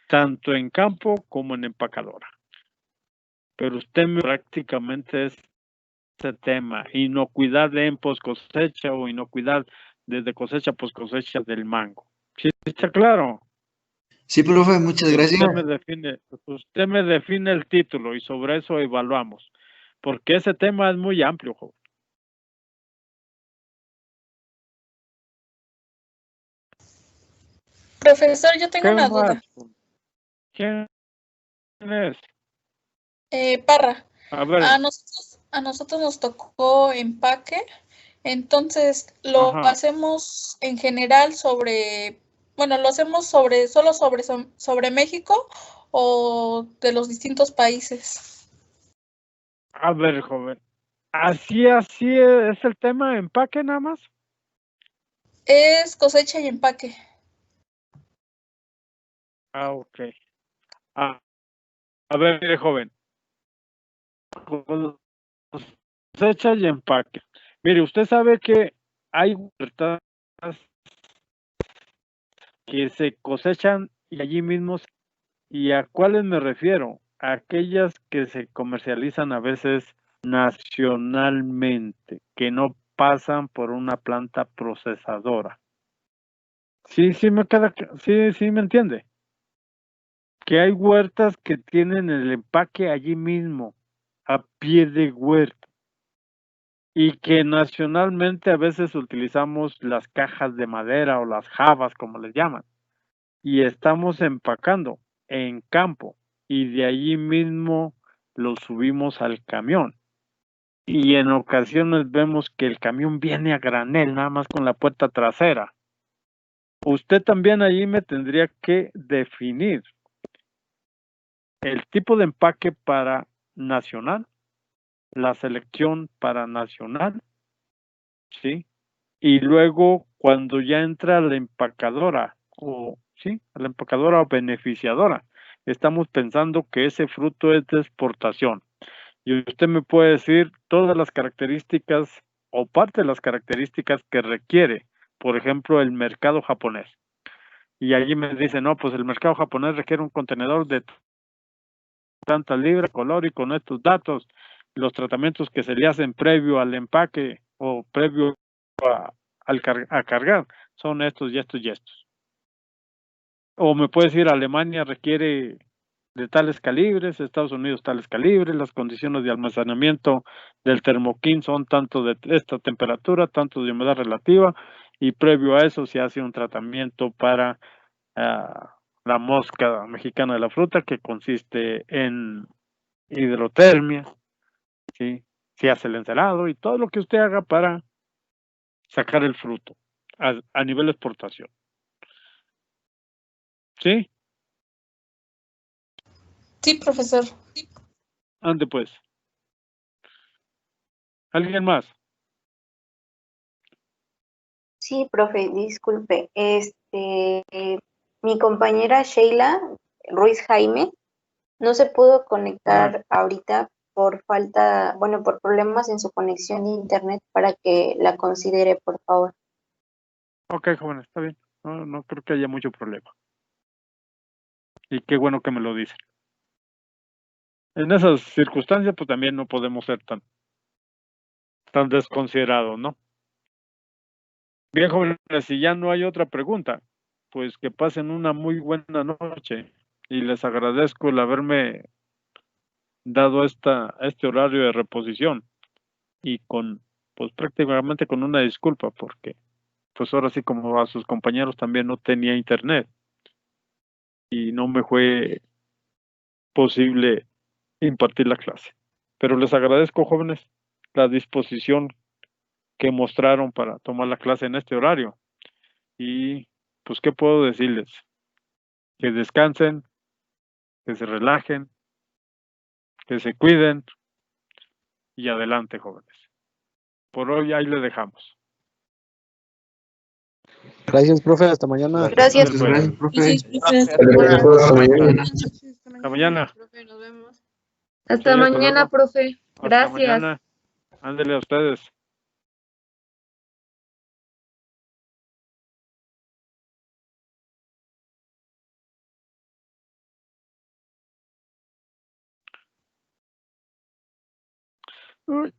tanto en campo como en empacadora. Pero usted prácticamente es ese tema, inocuidad en post cosecha o inocuidad desde cosecha post cosecha del mango. ¿Sí está claro? Sí, profe, muchas gracias. Usted me define el título y sobre eso evaluamos, porque ese tema es muy amplio, joven. Profesor, yo tengo una duda. ¿Quién es? Parra. A ver. A nosotros nos tocó empaque, entonces lo hacemos en general lo hacemos solo sobre México o de los distintos países. A ver, joven. ¿Así es el tema empaque nada más? Es cosecha y empaque. Ok. A ver, mire, joven. Cosecha y empaque. Mire, usted sabe que hay huertas que se cosechan y allí mismos, ¿y a cuáles me refiero? A aquellas que se comercializan a veces nacionalmente, que no pasan por una planta procesadora. Sí me entiende. Que hay huertas que tienen el empaque allí mismo, a pie de huerta, y que nacionalmente a veces utilizamos las cajas de madera o las jabas, como les llaman, y estamos empacando en campo, y de allí mismo lo subimos al camión. Y en ocasiones vemos que el camión viene a granel, nada más con la puerta trasera. Usted también allí me tendría que definir el tipo de empaque para nacional, la selección para nacional, ¿sí? Y luego cuando ya entra la empacadora o beneficiadora, estamos pensando que ese fruto es de exportación. Y usted me puede decir todas las características o parte de las características que requiere, por ejemplo, el mercado japonés. Y allí me dice, no, pues el mercado japonés requiere un contenedor de tanta libra, color y con estos datos, los tratamientos que se le hacen previo al empaque o previo a cargar son estos y estos y estos. O me puede decir, Alemania requiere de tales calibres, Estados Unidos tales calibres, las condiciones de almacenamiento del termoquín son tanto de esta temperatura, tanto de humedad relativa, y previo a eso se hace un tratamiento para la mosca mexicana de la fruta, que consiste en hidrotermia, ¿sí? Se hace el encerado y todo lo que usted haga para sacar el fruto a nivel de exportación. ¿Sí? Sí, profesor. Ande pues. ¿Alguien más? Sí, profe, disculpe. Mi compañera Sheila Ruiz Jaime no se pudo conectar ahorita por falta, bueno, por problemas en su conexión de internet para que la considere, por favor. Ok, joven, está bien. No creo que haya mucho problema. Y qué bueno que me lo dicen. En esas circunstancias, pues también no podemos ser tan desconsiderados, ¿no? Bien, jóvenes, si ya no hay otra pregunta, pues que pasen una muy buena noche y les agradezco el haberme dado este horario de reposición y pues prácticamente con una disculpa, porque pues ahora sí, como a sus compañeros también no tenía internet y no me fue posible impartir la clase. Pero les agradezco, jóvenes, la disposición que mostraron para tomar la clase en este horario. Y pues, ¿qué puedo decirles? Que descansen, que se relajen, que se cuiden y adelante, jóvenes. Por hoy ahí le dejamos. Gracias, profe. Hasta mañana. Gracias. Gracias, profe. Hasta mañana. Hasta mañana. Profe, nos vemos. Hasta Sí, mañana, luego. profe. Hasta Gracias. mañana. Ándele a ustedes. Uy.